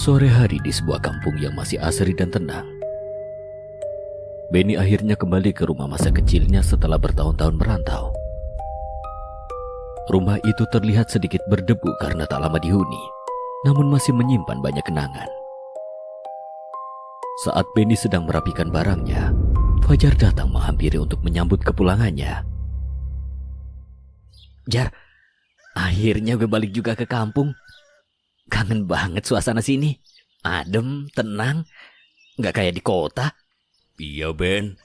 Sore hari di sebuah kampung yang masih asri dan tenang, Benny akhirnya kembali ke rumah masa kecilnya setelah bertahun-tahun merantau. Rumah itu terlihat sedikit berdebu karena tak lama dihuni, namun masih menyimpan banyak kenangan. Saat Benny sedang merapikan barangnya, Fajar datang menghampiri untuk menyambut kepulangannya. "Jar, akhirnya gue balik juga ke kampung. Kangen banget suasana sini. Adem, tenang, nggak kayak di kota." Iya Ben,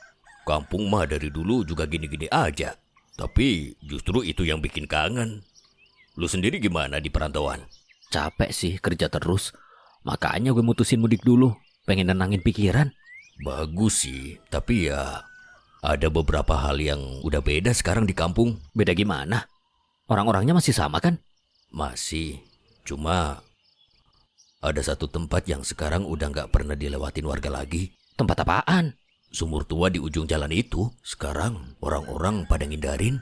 kampung mah dari dulu juga gini-gini aja. Tapi justru itu yang bikin kangen. Lu sendiri gimana di perantauan? Capek sih kerja terus, makanya gue mutusin mudik dulu, pengen nenangin pikiran. Bagus sih, tapi ya ada beberapa hal yang udah beda sekarang di kampung. Beda gimana? Orang-orangnya masih sama kan? Masih, cuma ada satu tempat yang sekarang udah nggak pernah dilewatin warga lagi. Tempat apaan? Sumur tua di ujung jalan itu. Sekarang orang-orang pada ngindarin.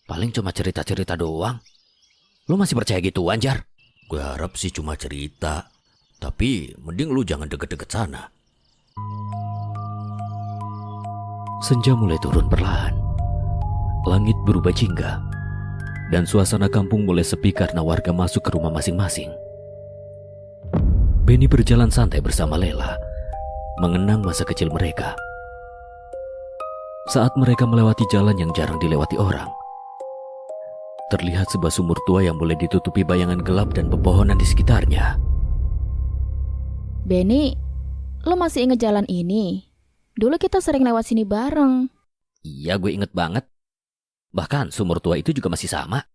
Paling cuma cerita-cerita doang. Lu masih percaya gituan, Jar? Gue harap sih cuma cerita. Tapi mending lu jangan deket-deket sana. Senja mulai turun perlahan. Langit berubah jingga. Dan suasana kampung mulai sepi karena warga masuk ke rumah masing-masing. Benny berjalan santai bersama Lela, mengenang masa kecil mereka. Saat mereka melewati jalan yang jarang dilewati orang, terlihat sebuah sumur tua yang mulai ditutupi bayangan gelap dan pepohonan di sekitarnya. Benny, lo masih inget jalan ini? Dulu kita sering lewat sini bareng. Iya, gue inget banget. Bahkan sumur tua itu juga masih sama.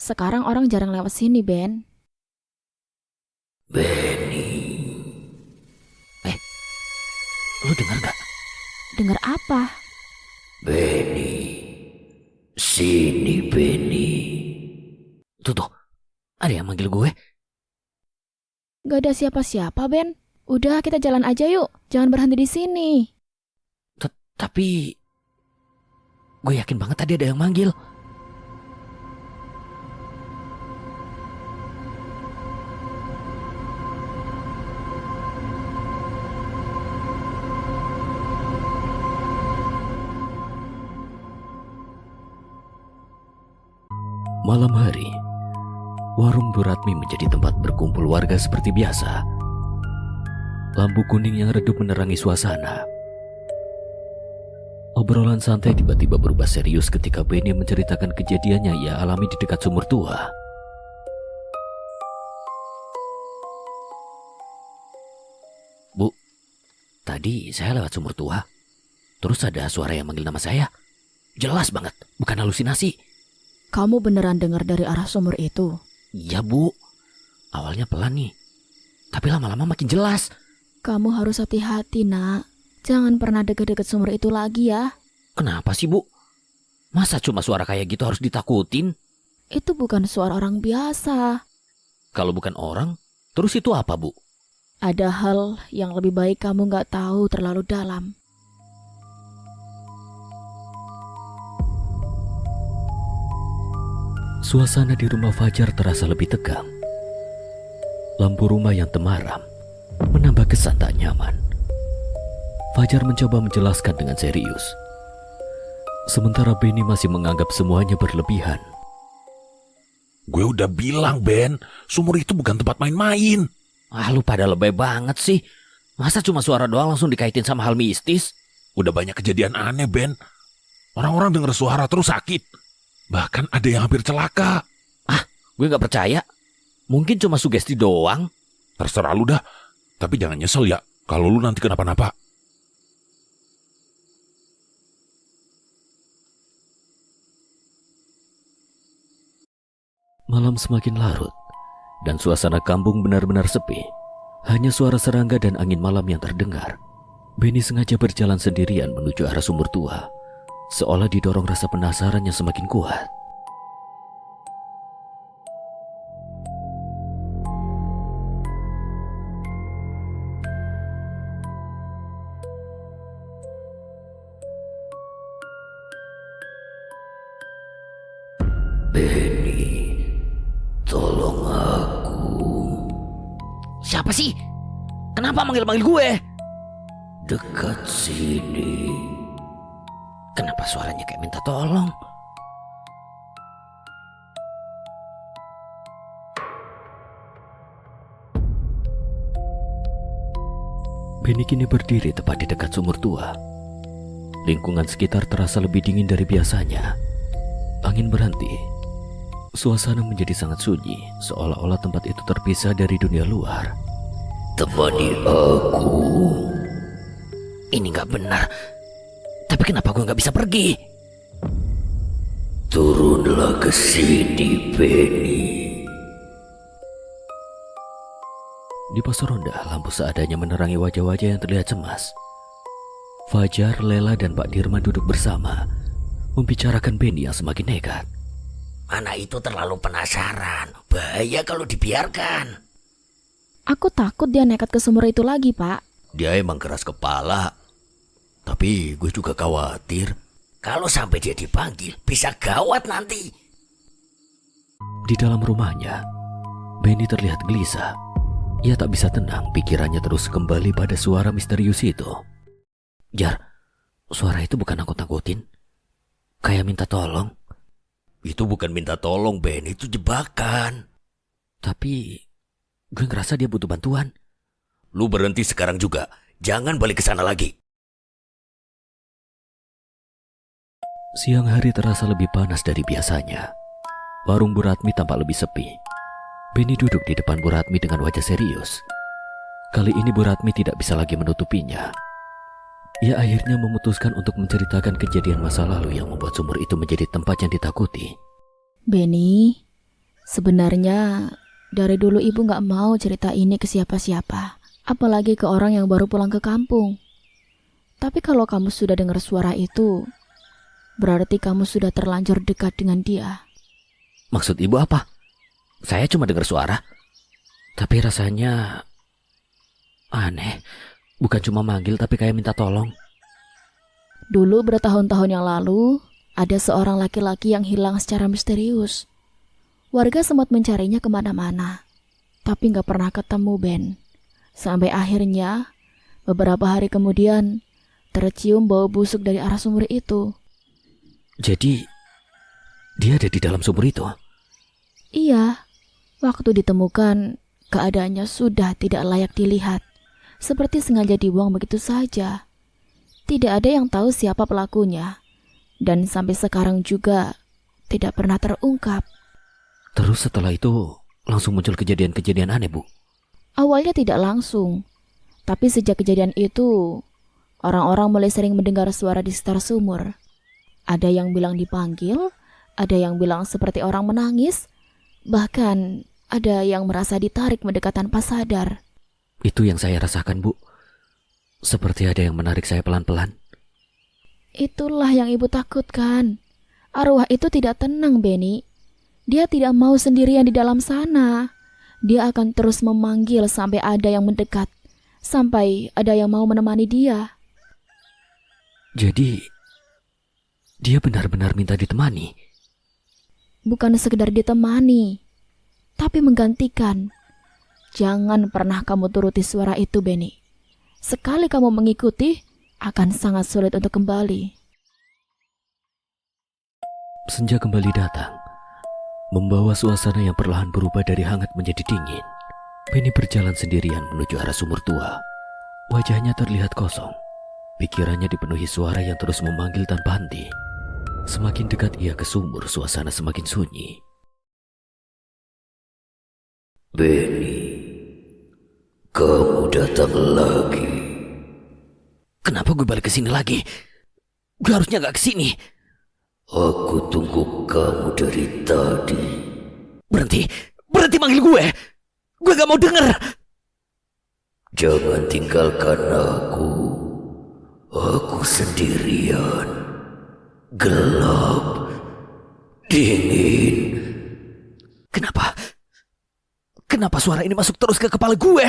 Sekarang orang jarang lewat sini, Ben. Benny. Lu dengar gak? Dengar apa? Benny. Sini Benny. Tuh, ada yang manggil gue. Gak ada siapa-siapa, Ben. Udah, kita jalan aja yuk. Jangan berhenti di sini. Tapi gue yakin banget tadi ada yang manggil. Malam hari, warung Bu Ratmi menjadi tempat berkumpul warga seperti biasa. Lampu kuning yang redup menerangi suasana. Obrolan santai tiba-tiba berubah serius ketika Benny menceritakan kejadiannya ia alami di dekat sumur tua. "Bu, tadi saya lewat sumur tua. Terus ada suara yang manggil nama saya. Jelas banget, bukan halusinasi." Kamu beneran dengar dari arah sumur itu? "Iya, Bu. Awalnya pelan nih, tapi lama-lama makin jelas." Kamu harus hati-hati, nak. Jangan pernah deket-deket sumur itu lagi ya. "Kenapa sih, Bu? Masa cuma suara kayak gitu harus ditakutin?" Itu bukan suara orang biasa. "Kalau bukan orang, terus itu apa, Bu?" Ada hal yang lebih baik kamu gak tahu terlalu dalam. Suasana di rumah Fajar terasa lebih tegang. Lampu rumah yang temaram menambah kesan tak nyaman. Fajar mencoba menjelaskan dengan serius. Sementara Benny masih menganggap semuanya berlebihan. Gue udah bilang, Ben, sumur itu bukan tempat main-main. Lu pada lebay banget sih. Masa cuma suara doang langsung dikaitin sama hal mistis? Udah banyak kejadian aneh, Ben. Orang-orang denger suara terus sakit. Bahkan ada yang hampir celaka. Gue gak percaya. Mungkin cuma sugesti doang. Terserah lu dah. Tapi jangan nyesel ya kalau lu nanti kenapa-napa. Malam semakin larut, dan suasana kampung benar-benar sepi. Hanya suara serangga dan angin malam yang terdengar. Benny sengaja berjalan sendirian menuju arah sumur tua, seolah didorong rasa penasaran yang semakin kuat. Benny, tolong aku. Apa sih? Kenapa manggil-manggil gue? Dekat sini. Kenapa suaranya kayak minta tolong? Benny kini berdiri tepat di dekat sumur tua. Lingkungan sekitar terasa lebih dingin dari biasanya. Angin berhenti. Suasana menjadi sangat sunyi, seolah-olah tempat itu terpisah dari dunia luar. Temani aku. Ini gak benar. Tapi kenapa gue gak bisa pergi? Turunlah ke sini, Benny. Di pos ronda, lampu seadanya menerangi wajah-wajah yang terlihat cemas. Fajar, Lela, dan Pak Dirman duduk bersama, membicarakan Benny yang semakin nekat. Anak itu terlalu penasaran. Bahaya kalau dibiarkan. Aku takut dia nekat ke sumur itu lagi, Pak. Dia emang keras kepala. Tapi gue juga khawatir. Kalau sampai dia dipanggil, bisa gawat nanti. Di dalam rumahnya, Benny terlihat gelisah. Ia tak bisa tenang, pikirannya terus kembali pada suara misterius itu. Jar, suara itu bukan angkut-angkutin. Kayak minta tolong. Itu bukan minta tolong, Ben. Itu jebakan. Tapi gue ngerasa dia butuh bantuan. Lu berhenti sekarang juga. Jangan balik ke sana lagi. Siang hari terasa lebih panas dari biasanya. Warung Bu Ratmi tampak lebih sepi. Benny duduk di depan Bu Ratmi dengan wajah serius. Kali ini Bu Ratmi tidak bisa lagi menutupinya. Ia akhirnya memutuskan untuk menceritakan kejadian masa lalu yang membuat sumur itu menjadi tempat yang ditakuti. Benny, sebenarnya dari dulu ibu gak mau cerita ini ke siapa-siapa. Apalagi ke orang yang baru pulang ke kampung. Tapi kalau kamu sudah dengar suara itu, berarti kamu sudah terlanjur dekat dengan dia. Maksud ibu apa? Saya cuma dengar suara. Tapi rasanya aneh. Bukan cuma manggil tapi kayak minta tolong. Dulu bertahun-tahun yang lalu, ada seorang laki-laki yang hilang secara misterius. Warga sempat mencarinya kemana-mana, tapi gak pernah ketemu, Ben. Sampai akhirnya, beberapa hari kemudian, tercium bau busuk dari arah sumur itu. Jadi, dia ada di dalam sumur itu? Iya, waktu ditemukan, keadaannya sudah tidak layak dilihat. Seperti sengaja dibuang begitu saja. Tidak ada yang tahu siapa pelakunya. Dan sampai sekarang juga tidak pernah terungkap. Terus setelah itu langsung muncul kejadian-kejadian aneh, Bu? Awalnya tidak langsung. Tapi sejak kejadian itu, orang-orang mulai sering mendengar suara di sekitar sumur. Ada yang bilang dipanggil, ada yang bilang seperti orang menangis, bahkan ada yang merasa ditarik mendekat tanpa sadar. Itu yang saya rasakan, Bu. Seperti ada yang menarik saya pelan-pelan. Itulah yang ibu takutkan. Arwah itu tidak tenang, Benny. Dia tidak mau sendirian di dalam sana. Dia akan terus memanggil sampai ada yang mendekat. Sampai ada yang mau menemani dia. Jadi, dia benar-benar minta ditemani? Bukan sekedar ditemani, tapi menggantikan. Jangan pernah kamu turuti suara itu, Benny. Sekali kamu mengikuti, akan sangat sulit untuk kembali. Senja kembali datang, membawa suasana yang perlahan berubah dari hangat menjadi dingin. Benny berjalan sendirian menuju arah sumur tua. Wajahnya terlihat kosong. Pikirannya dipenuhi suara yang terus memanggil tanpa henti. Semakin dekat ia ke sumur, suasana semakin sunyi. Benny, kamu datang lagi. Kenapa gue balik ke sini lagi? Gue harusnya gak ke sini. Aku tunggu kamu dari tadi. Berhenti manggil gue. Gue gak mau denger. Jangan tinggalkan aku. Aku sendirian. Gelap. Dingin. Kenapa suara ini masuk terus ke kepala gue?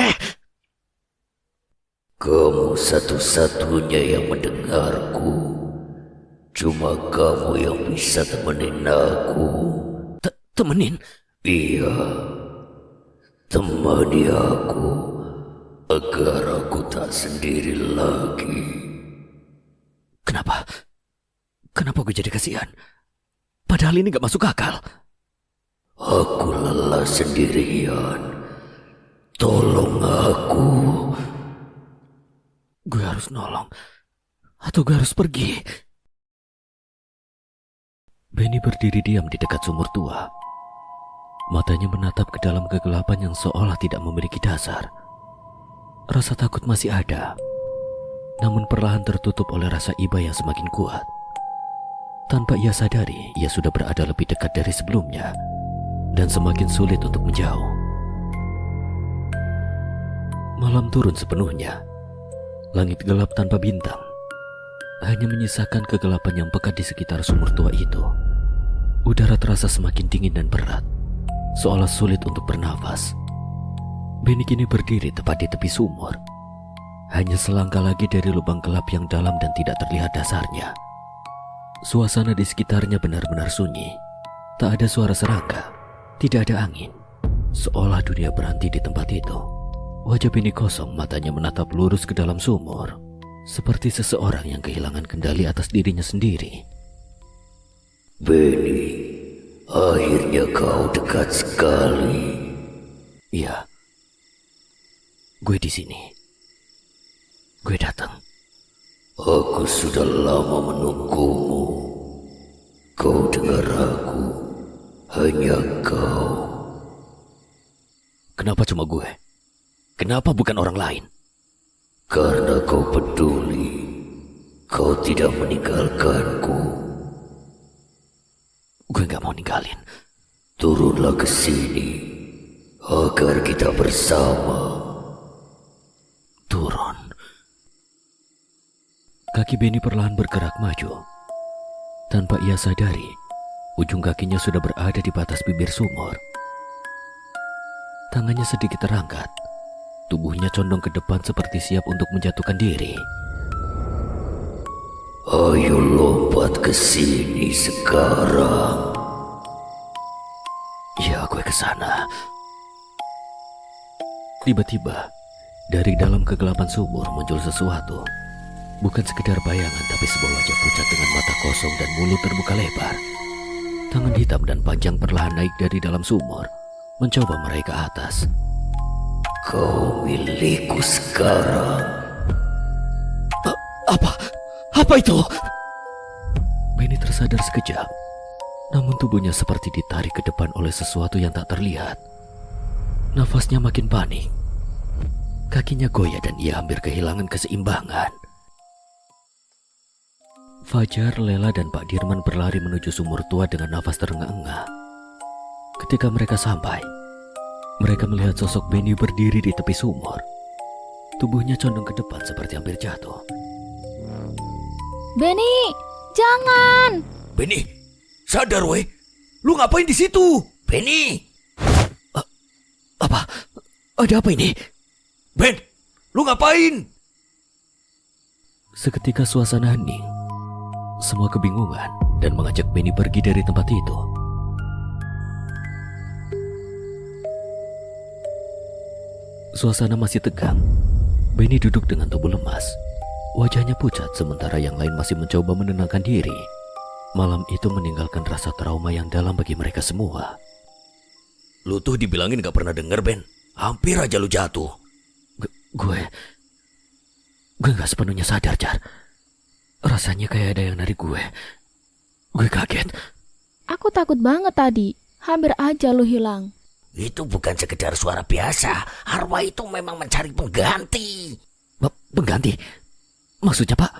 Kamu satu-satunya yang mendengarku. Cuma kamu yang bisa temenin aku. Temenin? Iya. Temani aku agar aku tak sendiri lagi. Kenapa? Kenapa gue jadi kasihan? Padahal ini gak masuk akal. Aku lelah sendirian. Tolong aku. Gue harus nolong. Atau gue harus pergi. Benny berdiri diam di dekat sumur tua. Matanya menatap ke dalam kegelapan yang seolah tidak memiliki dasar. Rasa takut masih ada, namun perlahan tertutup oleh rasa iba yang semakin kuat. Tanpa ia sadari, ia sudah berada lebih dekat dari sebelumnya dan semakin sulit untuk menjauh. Malam turun sepenuhnya. Langit gelap tanpa bintang. Hanya menyisakan kegelapan yang pekat di sekitar sumur tua itu. Udara terasa semakin dingin dan berat, seolah sulit untuk bernafas. Benny kini berdiri tepat di tepi sumur. Hanya selangkah lagi dari lubang gelap yang dalam dan tidak terlihat dasarnya. Suasana di sekitarnya benar-benar sunyi. Tak ada suara serangga, tidak ada angin. Seolah dunia berhenti di tempat itu. Wajah Benny kosong, matanya menatap lurus ke dalam sumur. Seperti seseorang yang kehilangan kendali atas dirinya sendiri. Benny, akhirnya kau dekat sekali. Iya. Gue di sini. Gue datang. Aku sudah lama menunggumu. Kau dengar aku, hanya kau. Kenapa cuma gue? Kenapa bukan orang lain? Karena kau peduli. Kau tidak meninggalkanku. Gue gak mau ninggalin. Turunlah ke sini agar kita bersama. Turun. Kaki Benny perlahan bergerak maju. Tanpa ia sadari, ujung kakinya sudah berada di batas bibir sumur. Tangannya sedikit terangkat. Tubuhnya condong ke depan seperti siap untuk menjatuhkan diri. Ayo lompat ke sini sekarang. Ya, gue ke sana. Tiba-tiba, dari dalam kegelapan sumur muncul sesuatu. Bukan sekedar bayangan, tapi sebuah wajah pucat dengan mata kosong dan mulut terbuka lebar. Tangan hitam dan panjang perlahan naik dari dalam sumur, mencoba meraih ke atas. Kau milikku sekarang. Apa? Apa itu? Benny tersadar sekejap, namun tubuhnya seperti ditarik ke depan oleh sesuatu yang tak terlihat. Nafasnya makin panik. Kakinya goyah dan ia hampir kehilangan keseimbangan. Fajar, Lela, dan Pak Dirman berlari menuju sumur tua dengan nafas terengah-engah. Ketika mereka sampai, mereka melihat sosok Benny berdiri di tepi sumur. Tubuhnya condong ke depan seperti hampir jatuh. Benny, jangan! Benny, sadar weh. Lu ngapain di situ? Benny. Apa? Ada apa ini? Ben, lu ngapain? Seketika suasana hening. Semua kebingungan dan mengajak Benny pergi dari tempat itu. Suasana masih tegang. Benny duduk dengan tubuh lemas. Wajahnya pucat sementara yang lain masih mencoba menenangkan diri. Malam itu meninggalkan rasa trauma yang dalam bagi mereka semua. Lu tuh dibilangin gak pernah denger, Ben. Hampir aja lu jatuh. Gue gak sepenuhnya sadar, Jar. Rasanya kayak ada yang narik gue. Gue kaget. Aku takut banget tadi. Hampir aja lu hilang. Itu bukan sekedar suara biasa. Arwah itu memang mencari pengganti. Pengganti? Maksudnya, Pak?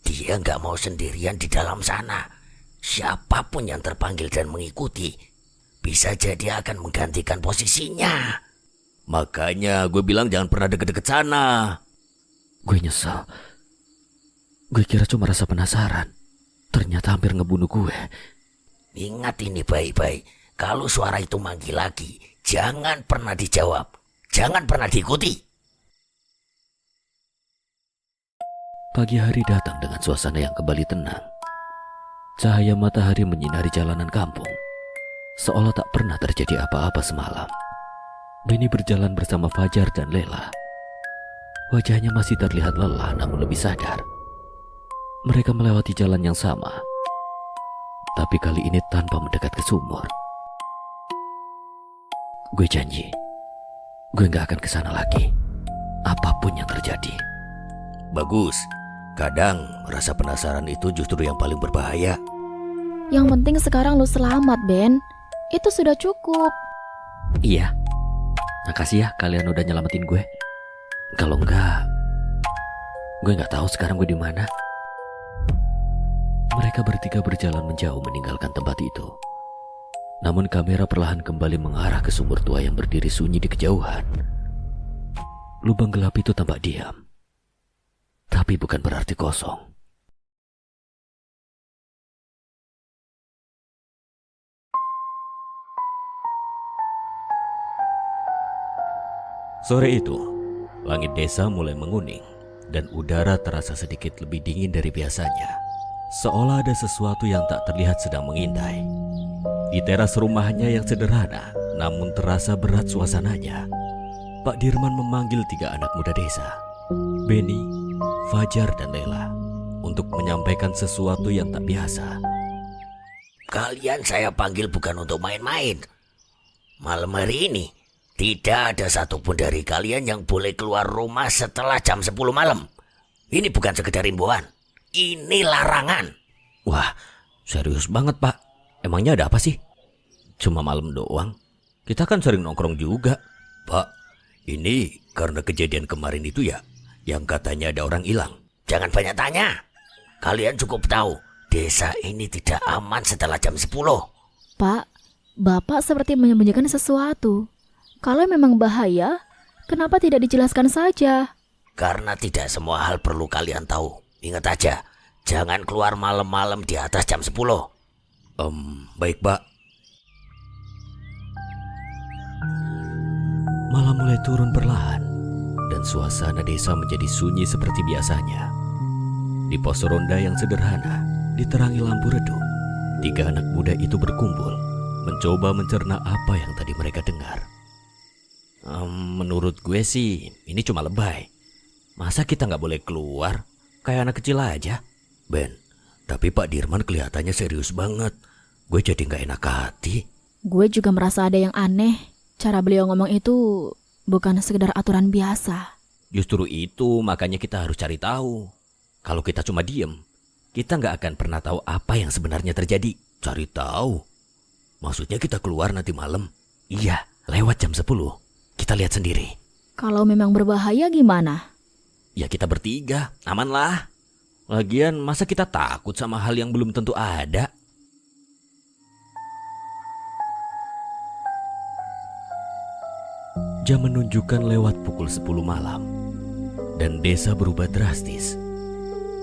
Dia nggak mau sendirian di dalam sana. Siapapun yang terpanggil dan mengikuti, bisa jadi akan menggantikan posisinya. Makanya gue bilang jangan pernah deket-deket sana. Gue nyesel. Gue kira cuma rasa penasaran. Ternyata hampir ngebunuh gue. Ingat ini baik-baik. Kalau suara itu manggil lagi, jangan pernah dijawab. Jangan pernah diikuti. Pagi hari datang dengan suasana yang kembali tenang. Cahaya matahari menyinari jalanan kampung. Seolah tak pernah terjadi apa-apa semalam. Benny berjalan bersama Fajar dan Lela. Wajahnya masih terlihat lelah namun lebih sadar. Mereka melewati jalan yang sama, tapi kali ini tanpa mendekat ke sumur. Gue janji, gue gak akan kesana lagi, apapun yang terjadi. Bagus. Kadang rasa penasaran itu justru yang paling berbahaya. Yang penting sekarang lu selamat, Ben. Itu sudah cukup. Iya, makasih ya kalian udah nyelamatin gue. Kalau enggak, gue gak tahu sekarang gue di mana. Mereka bertiga berjalan menjauh meninggalkan tempat itu. Namun kamera perlahan kembali mengarah ke sumur tua yang berdiri sunyi di kejauhan. Lubang gelap itu tampak diam, tapi bukan berarti kosong. Sore itu, langit desa mulai menguning dan udara terasa sedikit lebih dingin dari biasanya. Seolah ada sesuatu yang tak terlihat sedang mengintai. Di teras rumahnya yang sederhana, namun terasa berat suasananya, Pak Dirman memanggil 3 anak muda desa, Benny, Fajar, dan Lela, untuk menyampaikan sesuatu yang tak biasa. Kalian saya panggil bukan untuk main-main. Malam hari ini, tidak ada satupun dari kalian yang boleh keluar rumah setelah jam 10 malam. Ini bukan sekedar himbauan. Ini larangan. Wah, serius banget Pak. Emangnya ada apa sih? Cuma malam doang. Kita kan sering nongkrong juga. Pak, ini karena kejadian kemarin itu ya, yang katanya ada orang hilang. Jangan banyak tanya. Kalian cukup tahu, desa ini tidak aman setelah jam 10. Pak, Bapak seperti menyembunyikan sesuatu. Kalau memang bahaya, kenapa tidak dijelaskan saja? Karena tidak semua hal perlu kalian tahu. Ingat aja, jangan keluar malam-malam di atas jam 10. Baik Pak. Malam mulai turun perlahan dan suasana desa menjadi sunyi seperti biasanya. Di pos ronda yang sederhana, diterangi lampu redup, 3 anak muda itu berkumpul, mencoba mencerna apa yang tadi mereka dengar. Menurut gue sih, ini cuma lebay. Masa kita nggak boleh keluar? Kayak anak kecil aja. Ben, tapi Pak Dirman kelihatannya serius banget. Gue jadi nggak enak hati. Gue juga merasa ada yang aneh. Cara beliau ngomong itu bukan sekedar aturan biasa. Justru itu makanya kita harus cari tahu. Kalau kita cuma diem, kita nggak akan pernah tahu apa yang sebenarnya terjadi. Cari tahu? Maksudnya kita keluar nanti malam? Iya, lewat jam 10. Kita lihat sendiri. Kalau memang berbahaya gimana? Ya kita bertiga, aman lah. Lagian masa kita takut sama hal yang belum tentu ada? Jam menunjukkan lewat pukul 10 malam. Dan desa berubah drastis.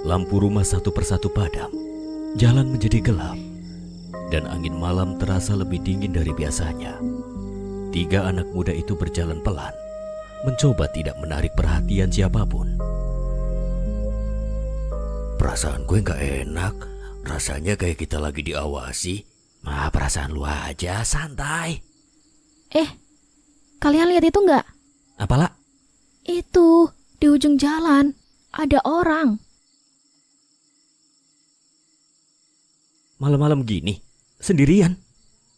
Lampu rumah satu persatu padam. Jalan menjadi gelap. Dan angin malam terasa lebih dingin dari biasanya. 3 anak muda itu berjalan pelan, mencoba tidak menarik perhatian siapapun. Perasaan gue nggak enak. Rasanya kayak kita lagi diawasi. Perasaan lu aja, santai. Kalian lihat itu nggak? Apalah? Itu, di ujung jalan, ada orang. Malam-malam gini, sendirian?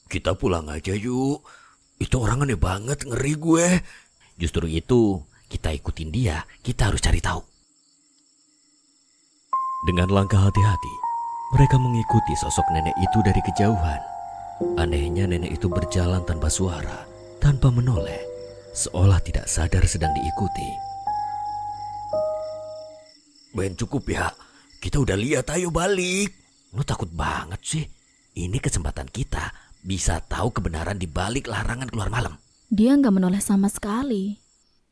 Kita pulang aja yuk. Itu orang aneh banget, ngeri gue. Justru itu, kita ikutin dia, kita harus cari tahu. Dengan langkah hati-hati, mereka mengikuti sosok nenek itu dari kejauhan. Anehnya nenek itu berjalan tanpa suara, tanpa menoleh, seolah tidak sadar sedang diikuti. Ben, cukup ya. Kita udah lihat, ayo balik. Lu takut banget sih. Ini kesempatan kita bisa tahu kebenaran di balik larangan keluar malam. Dia nggak menoleh sama sekali.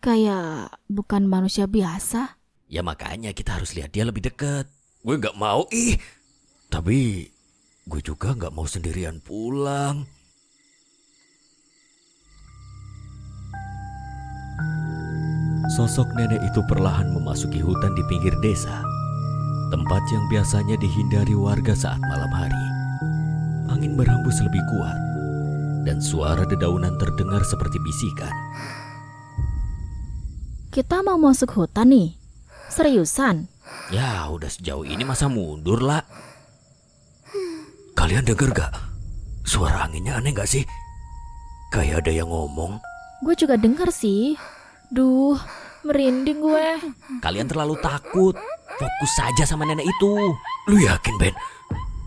Kayak bukan manusia biasa. Ya makanya kita harus lihat dia lebih dekat. Gue nggak mau, tapi gue juga nggak mau sendirian pulang. Sosok nenek itu perlahan memasuki hutan di pinggir desa. Tempat yang biasanya dihindari warga saat malam hari. Angin berhembus lebih kuat. Dan suara dedaunan terdengar seperti bisikan. Kita mau masuk hutan nih. Seriusan? Ya udah sejauh ini masa mundur lah. Kalian denger gak? Suara anginnya aneh gak sih? Kayak ada yang ngomong. Gue juga denger sih. Duh, merinding gue. Kalian terlalu takut. Fokus saja sama nenek itu. Lu yakin, Ben?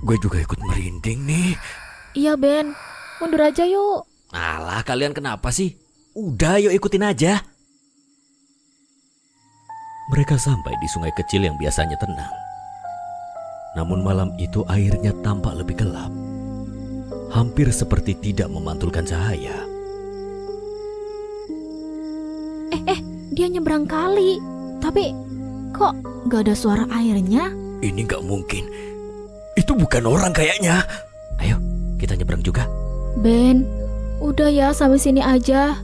Gue juga ikut merinding nih. Iya, Ben. Mundur aja yuk. Alah, kalian kenapa sih? Udah, yuk ikutin aja. Mereka sampai di sungai kecil yang biasanya tenang. Namun malam itu airnya tampak lebih gelap. Hampir seperti tidak memantulkan cahaya. Dia nyebrang kali. Tapi kok gak ada suara airnya? Ini gak mungkin. Itu bukan orang kayaknya. Ayo, kita nyebrang juga. Ben, udah ya sampai sini aja.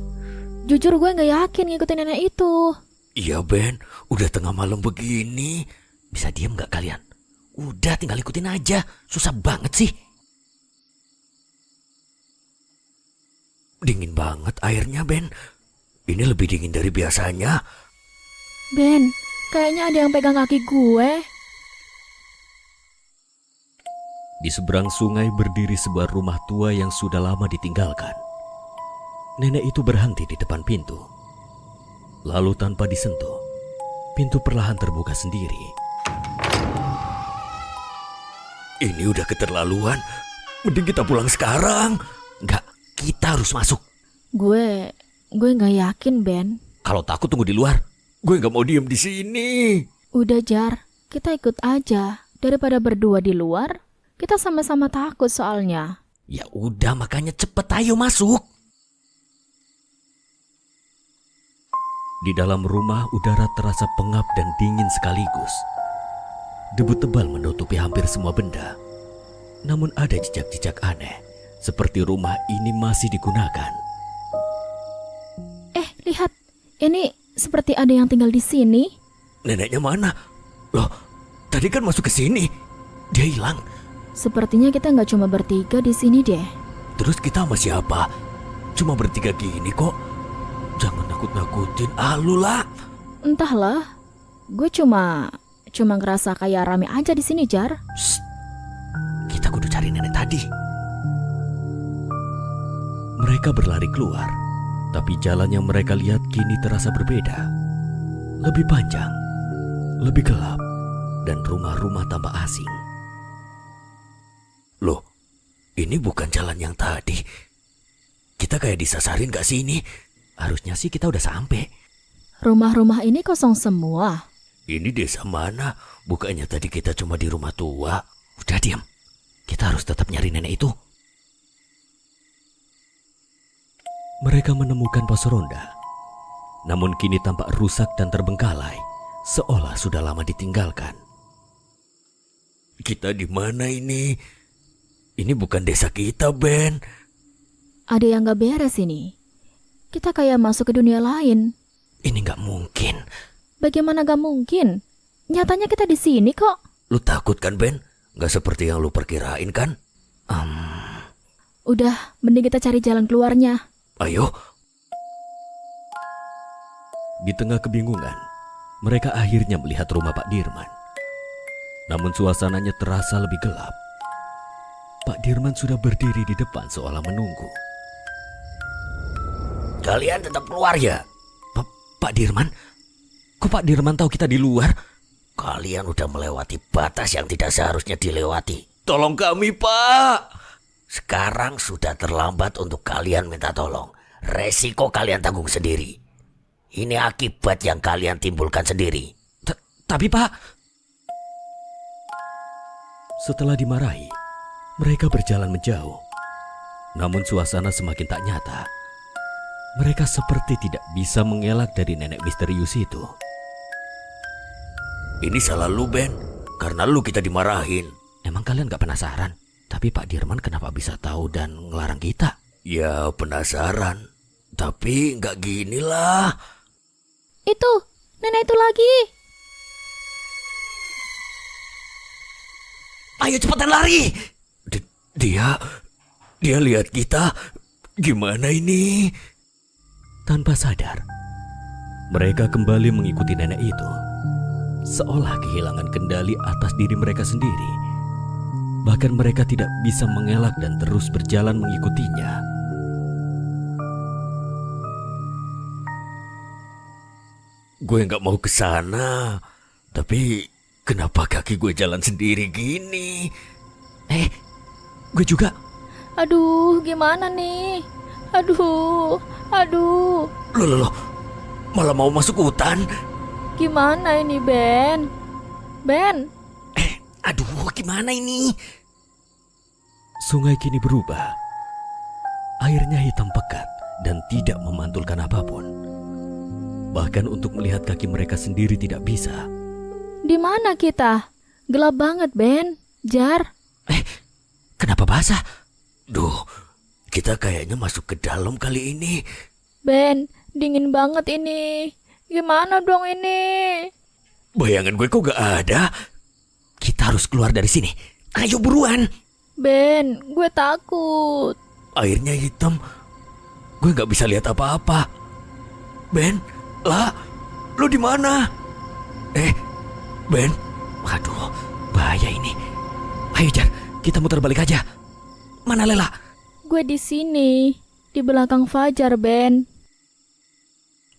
Jujur gue gak yakin ngikutin nenek itu. Iya, Ben. Udah tengah malam begini. Bisa diem gak kalian? Udah tinggal ikutin aja. Susah banget sih. Dingin banget airnya, Ben. Ini lebih dingin dari biasanya. Ben, kayaknya ada yang pegang kaki gue. Di seberang sungai berdiri sebuah rumah tua yang sudah lama ditinggalkan. Nenek itu berhenti di depan pintu. Lalu tanpa disentuh, pintu perlahan terbuka sendiri. Ini udah keterlaluan. Mending kita pulang sekarang. Enggak, kita harus masuk. Gue gak yakin, Ben. Kalau takut tunggu di luar. Gue nggak mau diem di sini. Udah, Jar. Kita ikut aja. Daripada berdua di luar, kita sama-sama takut soalnya. Ya udah, makanya cepet ayo masuk. Di dalam rumah udara terasa pengap dan dingin sekaligus. Debu tebal menutupi hampir semua benda. Namun ada jejak-jejak aneh, seperti rumah ini masih digunakan. Lihat. Ini seperti ada yang tinggal di sini. Neneknya mana? Loh, tadi kan masuk ke sini. Dia hilang. Sepertinya kita nggak cuma bertiga di sini deh. Terus kita sama siapa? Cuma bertiga gini kok. Jangan nakut-nakutin lu lah. Entahlah. Gue cuma ngerasa kayak rame aja di sini, Jar. Shh. Kita kudu cari nenek tadi. Mereka berlari keluar, tapi jalan yang mereka lihat kini terasa berbeda. Lebih panjang, lebih gelap, dan rumah-rumah tampak asing. Loh, ini bukan jalan yang tadi. Kita kayak disasarin gak sih ini? Harusnya sih kita udah sampai. Rumah-rumah ini kosong semua. Ini desa mana? Bukannya tadi kita cuma di rumah tua. Udah diam. Kita harus tetap nyari nenek itu. Mereka menemukan pos ronda. Namun kini tampak rusak dan terbengkalai, seolah sudah lama ditinggalkan. Kita di mana ini? Ini bukan desa kita, Ben. Ada yang gak beres ini. Kita kayak masuk ke dunia lain. Ini gak mungkin. Bagaimana gak mungkin? Nyatanya kita di sini kok. Lu takut kan, Ben? Gak seperti yang lu perkirain kan? Udah, mending kita cari jalan keluarnya. Ayo. Di tengah kebingungan, mereka akhirnya melihat rumah Pak Dirman. Namun suasananya terasa lebih gelap. Pak Dirman sudah berdiri di depan seolah menunggu. Kalian tetap keluar ya? Pak Dirman? Kok Pak Dirman tahu kita di luar? Kalian udah melewati batas yang tidak seharusnya dilewati. Tolong kami, Pak. Sekarang sudah terlambat untuk kalian minta tolong. Resiko kalian tanggung sendiri. Ini akibat yang kalian timbulkan sendiri. Tapi Pak... Setelah dimarahi, mereka berjalan menjauh. Namun suasana semakin tak nyata. Mereka seperti tidak bisa mengelak dari nenek misterius itu. Ini salah lu, Ben. Karena lu kita dimarahin. Emang kalian gak penasaran? Tapi Pak Dirman kenapa bisa tahu dan ngelarang kita? Ya penasaran. Tapi gak gini lah. Itu, nenek itu lagi. Ayo cepetan lari. Dia lihat kita. Gimana ini? Tanpa sadar, Mereka kembali mengikuti nenek itu, seolah kehilangan kendali atas diri mereka sendiri. Bahkan mereka tidak bisa mengelak dan terus berjalan mengikutinya. Gue nggak mau ke sana, tapi kenapa kaki gue jalan sendiri gini? Gue juga. Aduh, gimana nih? Aduh. Loh, malah mau masuk hutan? Gimana ini, Ben? Ben, Aduh, gimana ini? Sungai kini berubah. Airnya hitam pekat dan tidak memantulkan apapun. Bahkan untuk melihat kaki mereka sendiri tidak bisa. di mana kita? Gelap banget, Ben. Jar, Kenapa basah? Duh, kita kayaknya masuk ke dalam kali ini. Ben, dingin banget ini. Gimana dong ini? Bayangan gue kok gak ada. Kita harus keluar dari sini. Ayo buruan. Ben, gue takut. Airnya hitam. Gue gak bisa lihat apa-apa. Ben, lu di mana? Ben, aduh, bahaya ini. Ayo Jar, kita muter balik aja. Mana Lela? Gue di sini, di belakang Fajar, Ben.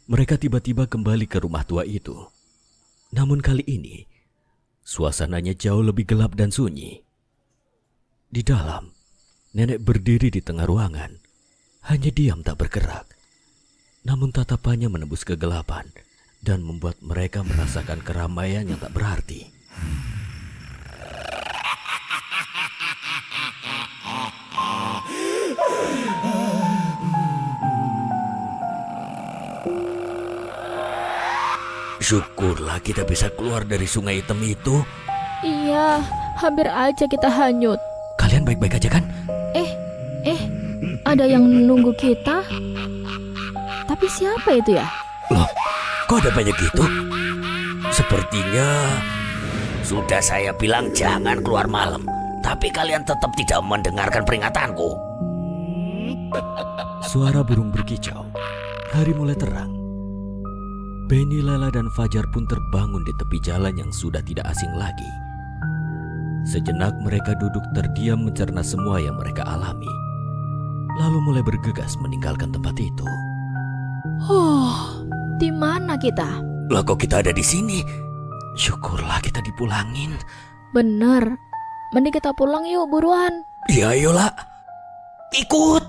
Mereka tiba-tiba kembali ke rumah tua itu. Namun kali ini, suasananya jauh lebih gelap dan sunyi. Di dalam, nenek berdiri di tengah ruangan, hanya diam tak bergerak. Namun tatapannya menembus kegelapan dan membuat mereka merasakan keramaian yang tak berarti. Syukurlah kita bisa keluar dari sungai hitam itu. Iya, hampir aja kita hanyut. Kalian baik-baik aja kan? Ada yang menunggu kita? Tapi siapa itu ya? Loh, kok ada banyak gitu? Sepertinya sudah saya bilang jangan keluar malam, tapi kalian tetap tidak mendengarkan peringatanku. Suara burung berkicau. Hari mulai terang. Benny, Lela, dan Fajar pun terbangun di tepi jalan yang sudah tidak asing lagi. Sejenak mereka duduk terdiam mencerna semua yang mereka alami. Lalu mulai bergegas meninggalkan tempat itu. Di mana kita? Lah kok kita ada di sini? Syukurlah kita dipulangin. Bener. Mending kita pulang yuk buruan. Ya ayolah. Ikut.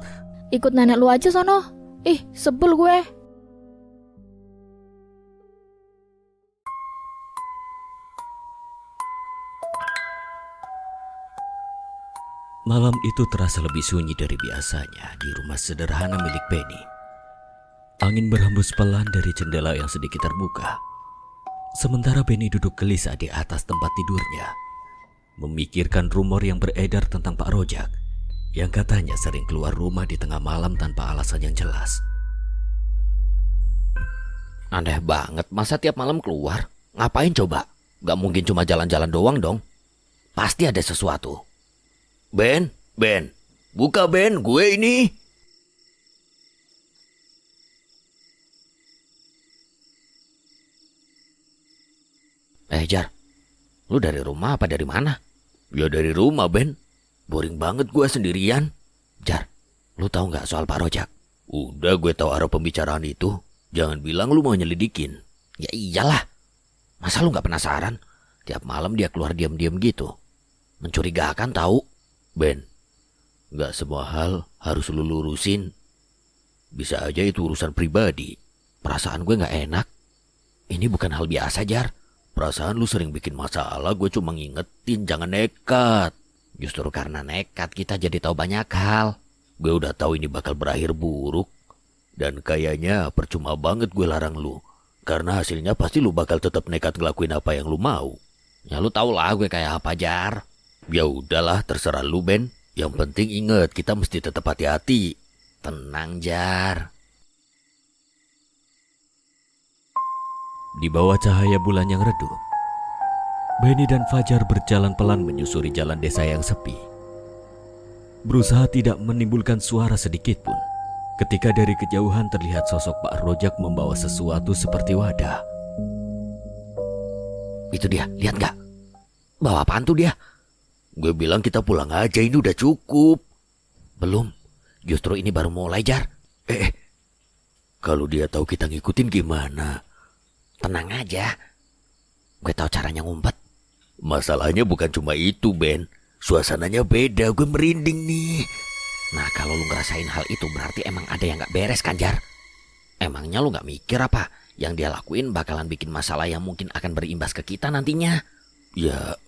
Ikut nenek lu aja sono. Ih, sebel gue. Malam itu terasa lebih sunyi dari biasanya di rumah sederhana milik Benny. Angin berhembus pelan dari jendela yang sedikit terbuka. Sementara Benny duduk gelisah di atas tempat tidurnya, memikirkan rumor yang beredar tentang Pak Rojak, yang katanya sering keluar rumah di tengah malam tanpa alasan yang jelas. Aneh banget, masa tiap malam keluar? Ngapain coba? Gak mungkin cuma jalan-jalan doang dong. Pasti ada sesuatu. Ben, buka Ben, gue ini. Jar, lu dari rumah apa dari mana? Ya dari rumah Ben, boring banget gue sendirian. Jar, lu tahu nggak soal Pak Rojak? Udah gue tahu arah pembicaraan itu. Jangan bilang lu mau nyelidikin. Ya iyalah, masa lu nggak penasaran? Tiap malam dia keluar diam-diam gitu. Mencurigakan tahu. Ben, gak semua hal harus lu lurusin. Bisa aja itu urusan pribadi. Perasaan gue gak enak. Ini bukan hal biasa, Jar. Perasaan lu sering bikin masalah, gue cuma ngingetin jangan nekat. Justru karena nekat kita jadi tahu banyak hal. Gue udah tahu ini bakal berakhir buruk. Dan kayaknya percuma banget gue larang lu. Karena hasilnya pasti lu bakal tetap nekat ngelakuin apa yang lu mau. Ya lu tau lah gue kayak apa, Jar. Ya udahlah, terserah lu Ben. Yang penting inget, kita mesti tetap hati-hati. Tenang, Jar. Di bawah cahaya bulan yang redup, Benny dan Fajar berjalan pelan menyusuri jalan desa yang sepi. Berusaha tidak menimbulkan suara sedikit pun, ketika dari kejauhan terlihat sosok Pak Rojak membawa sesuatu seperti wadah. Itu dia, lihat nggak? Bawa apaan tuh dia? Gue bilang kita pulang aja, ini udah cukup. Belum, justru ini baru mulai, Jar. Kalau dia tahu kita ngikutin gimana? Tenang aja, gue tahu caranya ngumpet. Masalahnya bukan cuma itu, Ben. Suasananya beda, gue merinding nih. Nah, kalau lu ngerasain hal itu berarti emang ada yang gak beres kan, Jar? Emangnya lu gak mikir apa? Yang dia lakuin bakalan bikin masalah yang mungkin akan berimbas ke kita nantinya. Ya,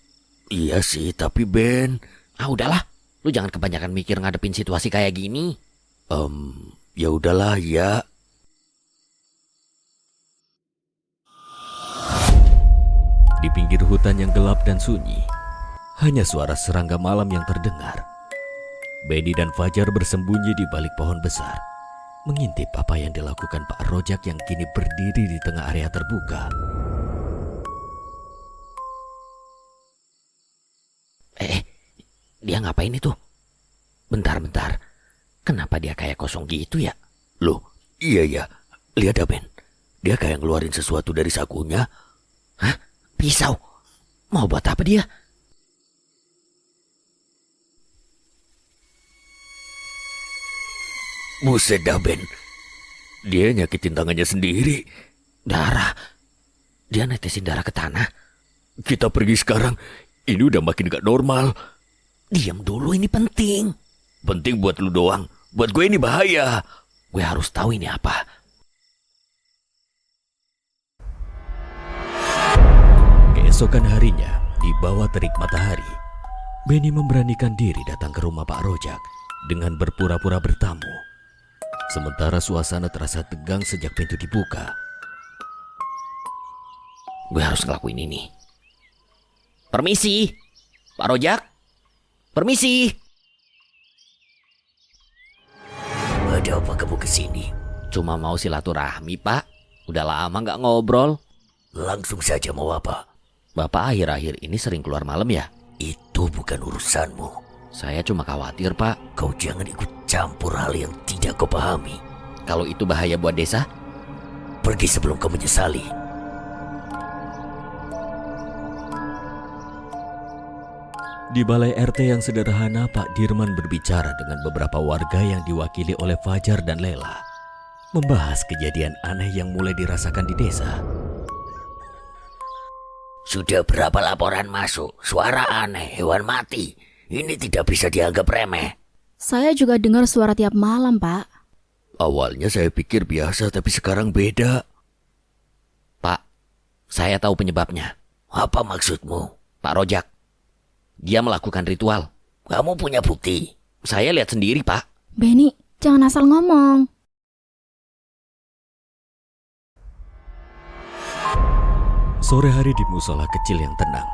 iya sih, tapi Ben... Ah udahlah, lu jangan kebanyakan mikir ngadepin situasi kayak gini. Ya udahlah ya. Di pinggir hutan yang gelap dan sunyi, hanya suara serangga malam yang terdengar. Benny dan Fajar bersembunyi di balik pohon besar, mengintip apa yang dilakukan Pak Rojak yang kini berdiri di tengah area terbuka. Dia ngapain itu? Bentar. Kenapa dia kayak kosong gitu ya? Loh, iya ya. Lihat ya, Ben. Dia kayak ngeluarin sesuatu dari sakunya. Hah? Pisau? Mau buat apa dia? Buset dah, Ben. Dia nyakitin tangannya sendiri. Darah. Dia netesin darah ke tanah. Kita pergi sekarang. Ini udah makin gak normal. Diam dulu, ini penting. Penting buat lu doang. Buat gue ini bahaya. Gue harus tahu ini apa. Keesokan harinya, di bawah terik matahari, Benny memberanikan diri datang ke rumah Pak Rojak dengan berpura-pura bertamu. Sementara suasana terasa tegang sejak pintu dibuka. Gue harus ngelakuin ini. Permisi, Pak Rojak. Permisi. Ada apa kamu kesini? Cuma mau silaturahmi, Pak. Udah lama gak ngobrol. Langsung saja mau apa? Bapak akhir-akhir ini sering keluar malam ya? Itu bukan urusanmu. Saya cuma khawatir, Pak. Kau jangan ikut campur hal yang tidak kau pahami. Kalau itu bahaya buat desa, pergi sebelum kau menyesali. Di balai RT yang sederhana, Pak Dirman berbicara dengan beberapa warga yang diwakili oleh Fajar dan Lela, membahas kejadian aneh yang mulai dirasakan di desa. Sudah berapa laporan masuk? Suara aneh, hewan mati. Ini tidak bisa dianggap remeh. Saya juga dengar suara tiap malam, Pak. Awalnya saya pikir biasa, tapi sekarang beda. Pak, saya tahu penyebabnya. Apa maksudmu? Pak Rojak. Dia melakukan ritual. Kamu punya bukti? Saya lihat sendiri, Pak. Benny, jangan asal ngomong. Sore hari di musola kecil yang tenang,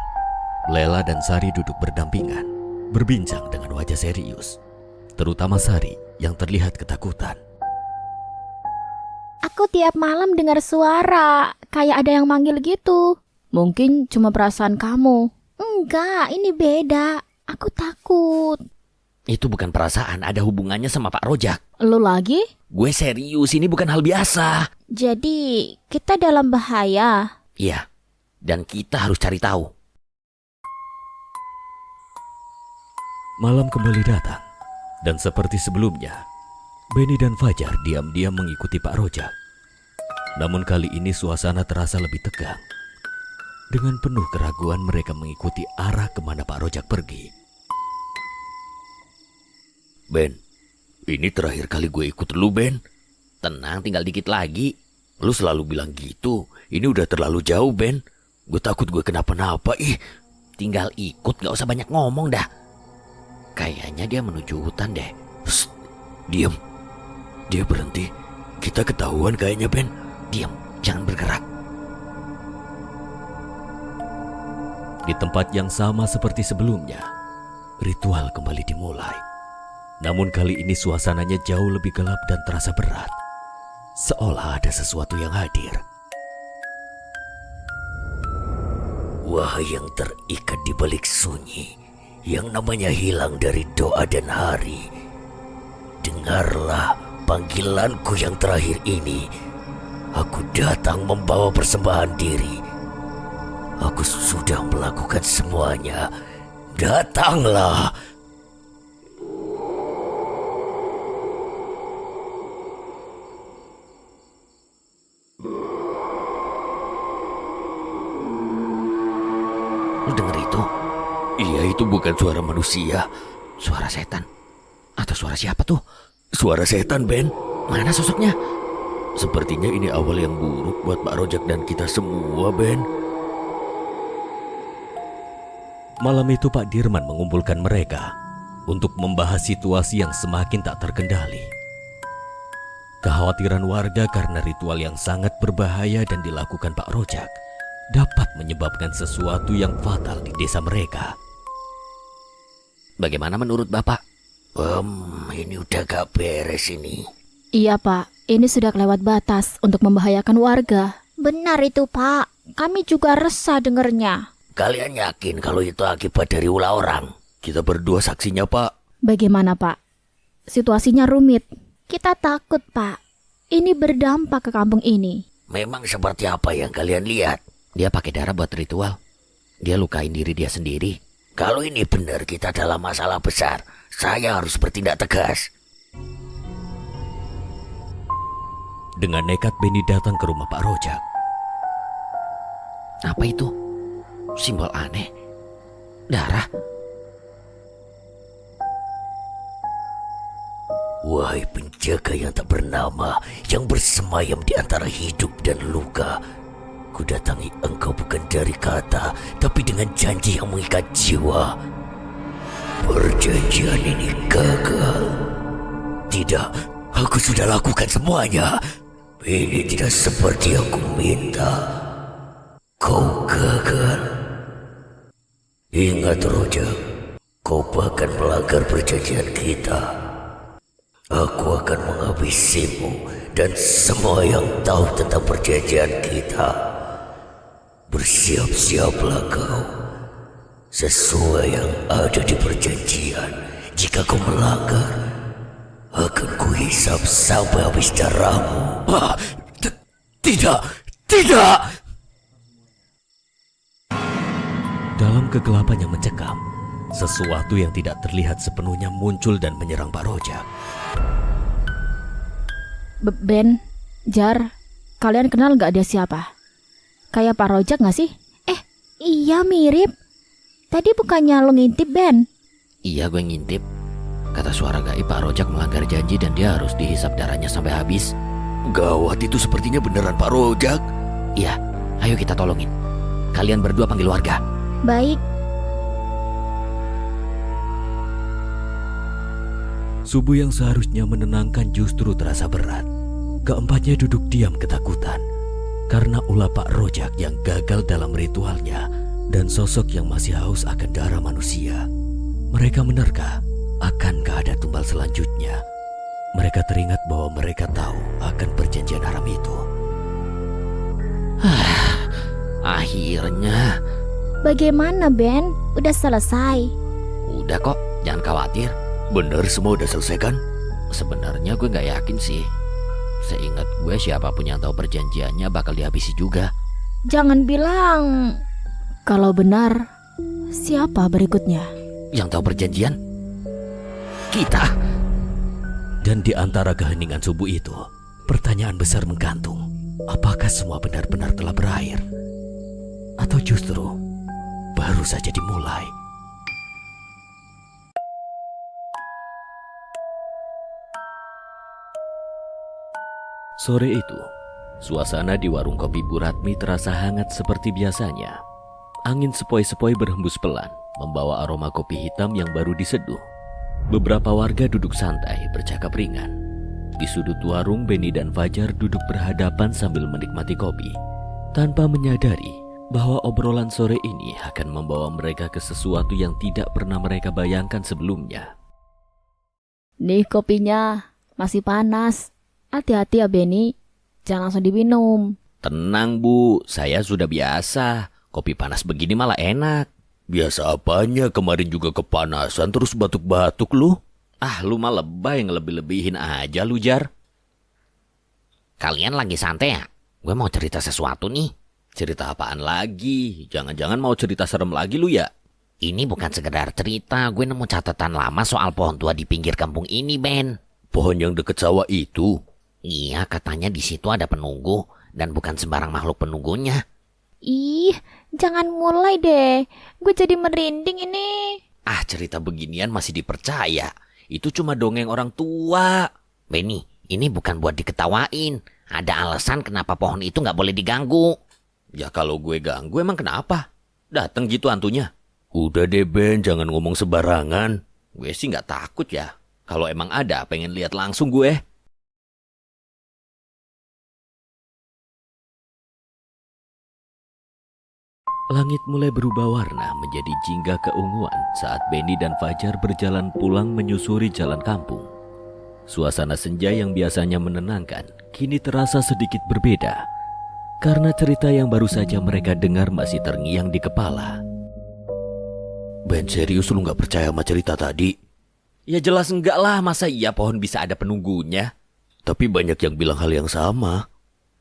Lela dan Sari duduk berdampingan, berbincang dengan wajah serius. Terutama Sari yang terlihat ketakutan. Aku tiap malam dengar suara, kayak ada yang manggil gitu. Mungkin cuma perasaan kamu. Enggak, ini beda. Aku takut. Itu bukan perasaan, ada hubungannya sama Pak Rojak. Lo lagi? Gue serius, ini bukan hal biasa. Jadi, kita dalam bahaya. Iya, dan kita harus cari tahu. Malam kembali datang, dan seperti sebelumnya, Benny dan Fajar diam-diam mengikuti Pak Rojak. Namun kali ini suasana terasa lebih tegang. Dengan penuh keraguan mereka mengikuti arah kemana Pak Rojak pergi. Ben, ini terakhir kali gue ikut lu, Ben. Tenang, tinggal dikit lagi. Lu selalu bilang gitu. Ini udah terlalu jauh, Ben. Gue takut gue kenapa-napa. Tinggal ikut, gak usah banyak ngomong dah. Kayaknya dia menuju hutan deh. Psst, diam. Dia berhenti. Kita ketahuan kayaknya, Ben. Diam, jangan bergerak. Di tempat yang sama seperti sebelumnya, ritual kembali dimulai. Namun kali ini suasananya jauh lebih gelap dan terasa berat. Seolah ada sesuatu yang hadir. Wahai yang terikat di balik sunyi, yang namanya hilang dari doa dan hari, dengarlah panggilanku yang terakhir ini, aku datang membawa persembahan diri. Aku sudah melakukan semuanya. Datanglah. Lu denger itu? Iya, itu bukan suara manusia. Suara setan. Atau suara siapa tuh? Suara setan, Ben. Mana sosoknya? Sepertinya ini awal yang buruk buat Pak Rojak dan kita semua, Ben. Malam itu Pak Dirman mengumpulkan mereka untuk membahas situasi yang semakin tak terkendali. Kekhawatiran warga karena ritual yang sangat berbahaya dan dilakukan Pak Rojak dapat menyebabkan sesuatu yang fatal di desa mereka. Bagaimana menurut Bapak? Ini udah gak beres ini. Iya Pak, ini sudah kelewat batas untuk membahayakan warga. Benar itu Pak, kami juga resah dengernya. Kalian yakin kalau itu akibat dari ulah orang? Kita berdua saksinya, Pak. Bagaimana Pak? Situasinya rumit. Kita takut Pak, ini berdampak ke kampung ini. Memang seperti apa yang kalian lihat? Dia pakai darah buat ritual. Dia lukain diri dia sendiri. Kalau ini benar kita dalam masalah besar, saya harus bertindak tegas. Dengan nekat Benny datang ke rumah Pak Rojak. Apa itu? Simbol aneh. Darah. Wahai penjaga yang tak bernama, yang bersemayam di antara hidup dan luka, ku datangi engkau bukan dari kata, tapi dengan janji yang mengikat jiwa. Perjanjian ini gagal. Tidak, aku sudah lakukan semuanya. Ini tidak seperti yang ku minta. Kau gagal. Ingat Rojak, kau bahkan melanggar perjanjian kita. Aku akan menghabisimu dan semua yang tahu tentang perjanjian kita. Bersiap-siaplah kau. Sesuai yang ada di perjanjian, jika kau melanggar, akan kuhisap sampai habis darahmu. Tidak, tidak! Dalam kegelapan yang mencekam, sesuatu yang tidak terlihat sepenuhnya muncul dan menyerang Pak Rojak. Ben, Jar, kalian kenal gak dia siapa? Kayak Pak Rojak gak sih? Iya mirip. Tadi bukannya lo ngintip, Ben? Iya, gue ngintip. Kata suara gaib Pak Rojak melanggar janji dan dia harus dihisap darahnya sampai habis. Gawat, itu sepertinya beneran Pak Rojak. Iya, ayo kita tolongin. Kalian berdua panggil warga. Baik. Subuh yang seharusnya menenangkan justru terasa berat. Keempatnya duduk diam ketakutan karena ulah Pak Rojak yang gagal dalam ritualnya dan sosok yang masih haus akan darah manusia. Mereka menerka akankah ada tumbal selanjutnya. Mereka teringat bahwa mereka tahu akan perjanjian haram itu. Akhirnya. Bagaimana, Ben? Udah selesai? Udah kok, jangan khawatir. Bener semua udah selesai kan? Sebenarnya gue gak yakin sih. Seingat gue siapapun yang tahu perjanjiannya bakal dihabisi juga. Jangan bilang. Kalau benar, siapa berikutnya? Yang tahu perjanjian? Kita. Dan di antara keheningan subuh itu, pertanyaan besar menggantung. Apakah semua benar-benar telah berakhir? Atau justru baru saja dimulai? Sore itu, suasana di warung kopi Bu Ratmi terasa hangat seperti biasanya. Angin sepoi-sepoi berhembus pelan, membawa aroma kopi hitam yang baru diseduh. Beberapa warga duduk santai, bercakap ringan. Di sudut warung, Benny dan Fajar duduk berhadapan sambil menikmati kopi, tanpa menyadari bahwa obrolan sore ini akan membawa mereka ke sesuatu yang tidak pernah mereka bayangkan sebelumnya. Nih kopinya, masih panas. Hati-hati ya Benny, jangan langsung diminum. Tenang Bu, saya sudah biasa. Kopi panas begini malah enak. Biasa apanya, kemarin juga kepanasan terus batuk-batuk lu. Ah, lu mah lebay, ngelebih-lebihin aja lu, Jar. Kalian lagi santai ya? Gue mau cerita sesuatu nih. Cerita apaan lagi? Jangan-jangan mau cerita serem lagi lu ya? Ini bukan sekedar cerita, gue nemu catatan lama soal pohon tua di pinggir kampung ini, Ben. Pohon yang deket sawah itu? Iya, katanya di situ ada penunggu, dan bukan sembarang makhluk penunggunya. Ih, jangan mulai deh. Gue jadi merinding ini. Ah, cerita beginian masih dipercaya. Itu cuma dongeng orang tua. Benny, ini bukan buat diketawain. Ada alasan kenapa pohon itu nggak boleh diganggu. Ya kalau gue ganggu emang kenapa? Dateng gitu hantunya. Udah deh Ben, jangan ngomong sembarangan. Gue sih nggak takut ya. Kalau emang ada, pengen lihat langsung gue. Langit mulai berubah warna menjadi jingga keunguan saat Benny dan Fajar berjalan pulang menyusuri jalan kampung. Suasana senja yang biasanya menenangkan kini terasa sedikit berbeda karena cerita yang baru saja mereka dengar masih terngiang di kepala. Ben, serius lu gak percaya sama cerita tadi? Ya jelas enggak lah, masa iya pohon bisa ada penunggunya? Tapi banyak yang bilang hal yang sama.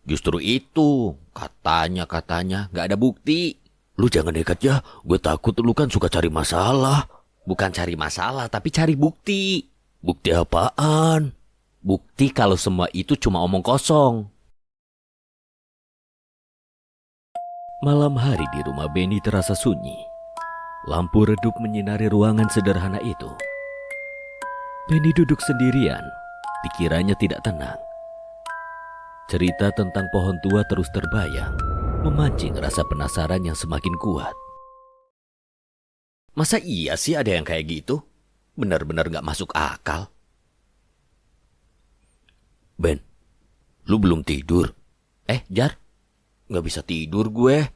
Justru itu, katanya gak ada bukti. Lu jangan nekat ya, gue takut lu kan suka cari masalah. Bukan cari masalah, tapi cari bukti. Bukti apaan? Bukti kalau semua itu cuma omong kosong. Malam hari di rumah Benny terasa sunyi. Lampu redup menyinari ruangan sederhana itu. Benny duduk sendirian, pikirannya tidak tenang. Cerita tentang pohon tua terus terbayang, memancing rasa penasaran yang semakin kuat. Masa iya sih ada yang kayak gitu? Benar-benar gak masuk akal. Ben, lu belum tidur? Jar, gak bisa tidur gue.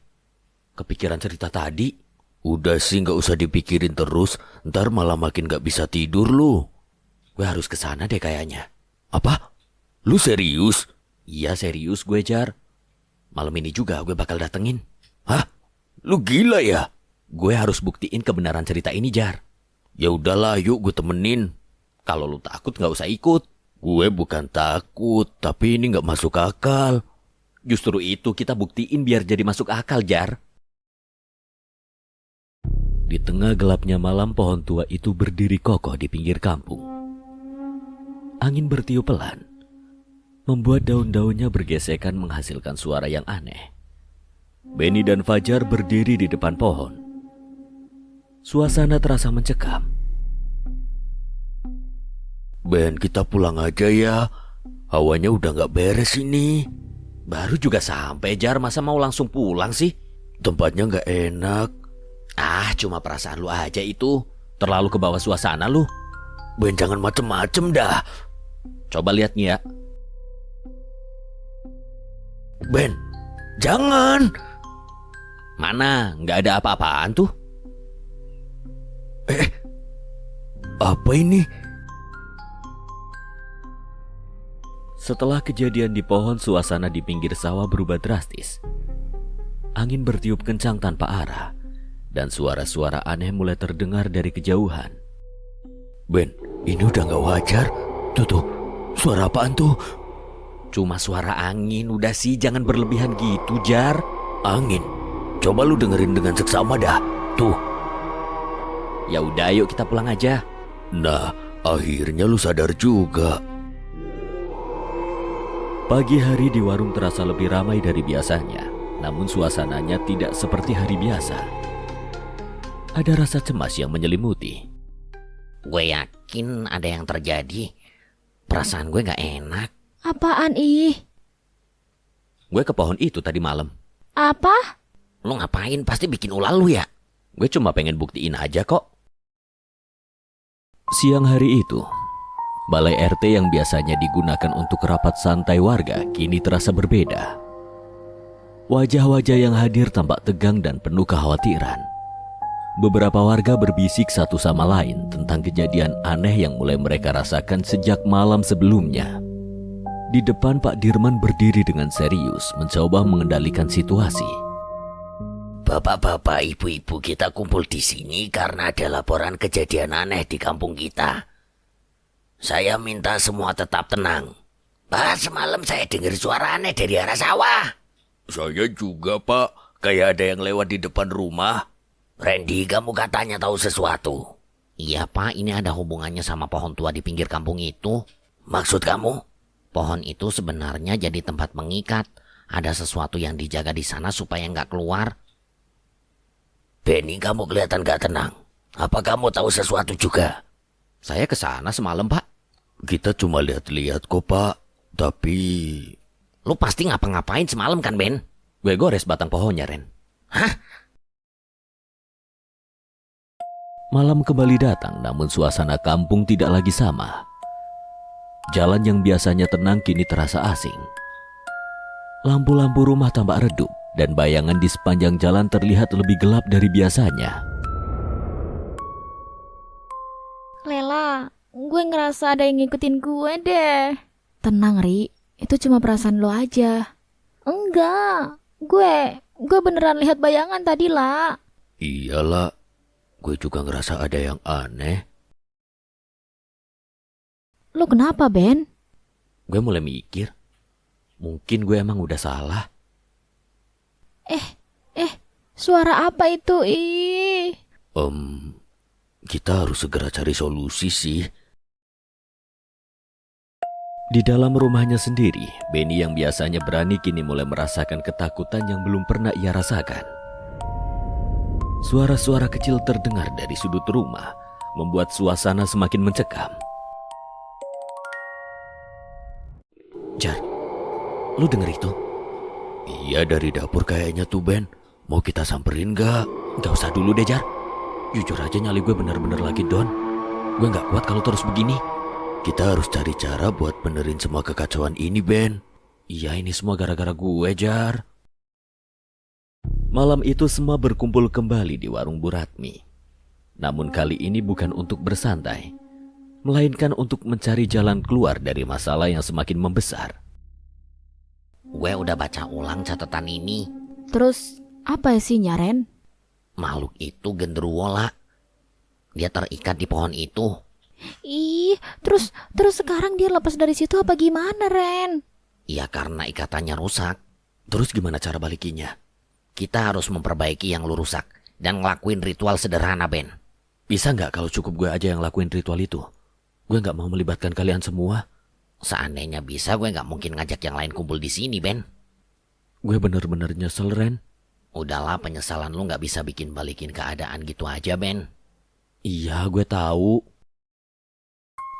Kepikiran cerita tadi. Udah sih gak usah dipikirin terus, ntar malah makin gak bisa tidur lu. Gue harus kesana deh kayaknya. Apa? Lu serius? Iya serius gue, Jar. Malam ini juga gue bakal datengin. Hah? Lu gila ya? Gue harus buktiin kebenaran cerita ini, Jar. Ya udahlah, yuk gue temenin. Kalau lu takut gak usah ikut. Gue bukan takut, tapi ini gak masuk akal. Justru itu kita buktiin biar jadi masuk akal, Jar. Di tengah gelapnya malam, pohon tua itu berdiri kokoh di pinggir kampung. Angin bertiup pelan, membuat daun-daunnya bergesekan menghasilkan suara yang aneh. Benny dan Fajar berdiri di depan pohon. Suasana terasa mencekam. Ben, kita pulang aja ya. Hawanya udah gak beres ini. Baru juga sampai, Jar. Masa mau langsung pulang sih? Tempatnya gak enak. Ah, cuma perasaan lu aja itu. Terlalu ke bawah suasana lu. Ben, jangan macem-macem dah. Coba lihat nih ya. Ben, jangan. Mana? Nggak ada apa-apaan tuh. Apa ini? Setelah kejadian di pohon, suasana di pinggir sawah berubah drastis. Angin bertiup kencang tanpa arah, dan suara-suara aneh mulai terdengar dari kejauhan. Ben, ini udah gak wajar. Tuh, suara apaan tuh? Cuma suara angin, udah sih jangan berlebihan gitu, Jar. Angin? Coba lu dengerin dengan seksama dah. Tuh. Ya udah, yuk kita pulang aja. Nah, akhirnya lu sadar juga. Pagi hari di warung terasa lebih ramai dari biasanya, namun suasananya tidak seperti hari biasa. Ada rasa cemas yang menyelimuti. Gue yakin ada yang terjadi. Perasaan gue gak enak. Apaan ih? Gue ke pohon itu tadi malam. Apa? Lu ngapain? Pasti bikin ulah lu ya? Gue cuma pengen buktiin aja kok. Siang hari itu, balai RT yang biasanya digunakan untuk rapat santai warga kini terasa berbeda. Wajah-wajah yang hadir tampak tegang dan penuh kekhawatiran. Beberapa warga berbisik satu sama lain tentang kejadian aneh yang mulai mereka rasakan sejak malam sebelumnya. Di depan, Pak Dirman berdiri dengan serius mencoba mengendalikan situasi. Bapak-bapak, ibu-ibu, kita kumpul di sini karena ada laporan kejadian aneh di kampung kita. Saya minta semua tetap tenang. Semalam saya dengar suara aneh dari arah sawah. Saya juga, Pak. Kayak ada yang lewat di depan rumah. Randy, kamu katanya tahu sesuatu. Iya, Pak. Ini ada hubungannya sama pohon tua di pinggir kampung itu. Maksud kamu? Pohon itu sebenarnya jadi tempat mengikat. Ada sesuatu yang dijaga di sana supaya nggak keluar. Benny, kamu kelihatan nggak tenang. Apa kamu tahu sesuatu juga? Saya ke sana semalam, Pak. Kita cuma lihat-lihat kok, Pak. Tapi... Lu pasti ngapa-ngapain semalam kan, Ben? Gue gores batang pohonnya, Ren. Hah? Malam kembali datang, namun suasana kampung tidak lagi sama. Jalan yang biasanya tenang kini terasa asing. Lampu-lampu rumah tampak redup, dan bayangan di sepanjang jalan terlihat lebih gelap dari biasanya. Lela, gue ngerasa ada yang ngikutin gue deh. Tenang, Ri. Itu cuma perasaan lo aja. Enggak. Gue beneran lihat bayangan tadi, lah. Iyalah. Gue juga ngerasa ada yang aneh. Lo kenapa, Ben? Gue mulai mikir, mungkin gue emang udah salah. Suara apa itu, ih? Kita harus segera cari solusi sih. Di dalam rumahnya sendiri, Benny yang biasanya berani kini mulai merasakan ketakutan yang belum pernah ia rasakan. Suara-suara kecil terdengar dari sudut rumah, membuat suasana semakin mencekam. Jar, lu denger itu? Iya, dari dapur kayaknya tuh, Ben. Mau kita samperin gak? Gak usah dulu deh, Jar. Jujur aja nyali gue bener-bener lagi down. Gue gak kuat kalau terus begini. Kita harus cari cara buat benerin semua kekacauan ini, Ben. Iya, ini semua gara-gara gue, Jar. Malam itu semua berkumpul kembali di warung Bu Ratmi. Namun kali ini bukan untuk bersantai, melainkan untuk mencari jalan keluar dari masalah yang semakin membesar. Gue udah baca ulang catatan ini. Terus, apa isinya, Ren? Makhluk itu genderuwo, lah. Dia terikat di pohon itu. Ih, terus sekarang dia lepas dari situ apa gimana, Ren? Ya karena ikatannya rusak. Terus gimana cara balikinya? Kita harus memperbaiki yang lu rusak dan ngelakuin ritual sederhana, Ben. Bisa nggak kalau cukup gue aja yang lakuin ritual itu? Gue nggak mau melibatkan kalian semua. Seandainya bisa, gue nggak mungkin ngajak yang lain kumpul di sini, Ben. Gue bener-bener nyesel, Ren. Udahlah, penyesalan lu nggak bisa bikin balikin keadaan gitu aja, Ben. Iya, gue tahu.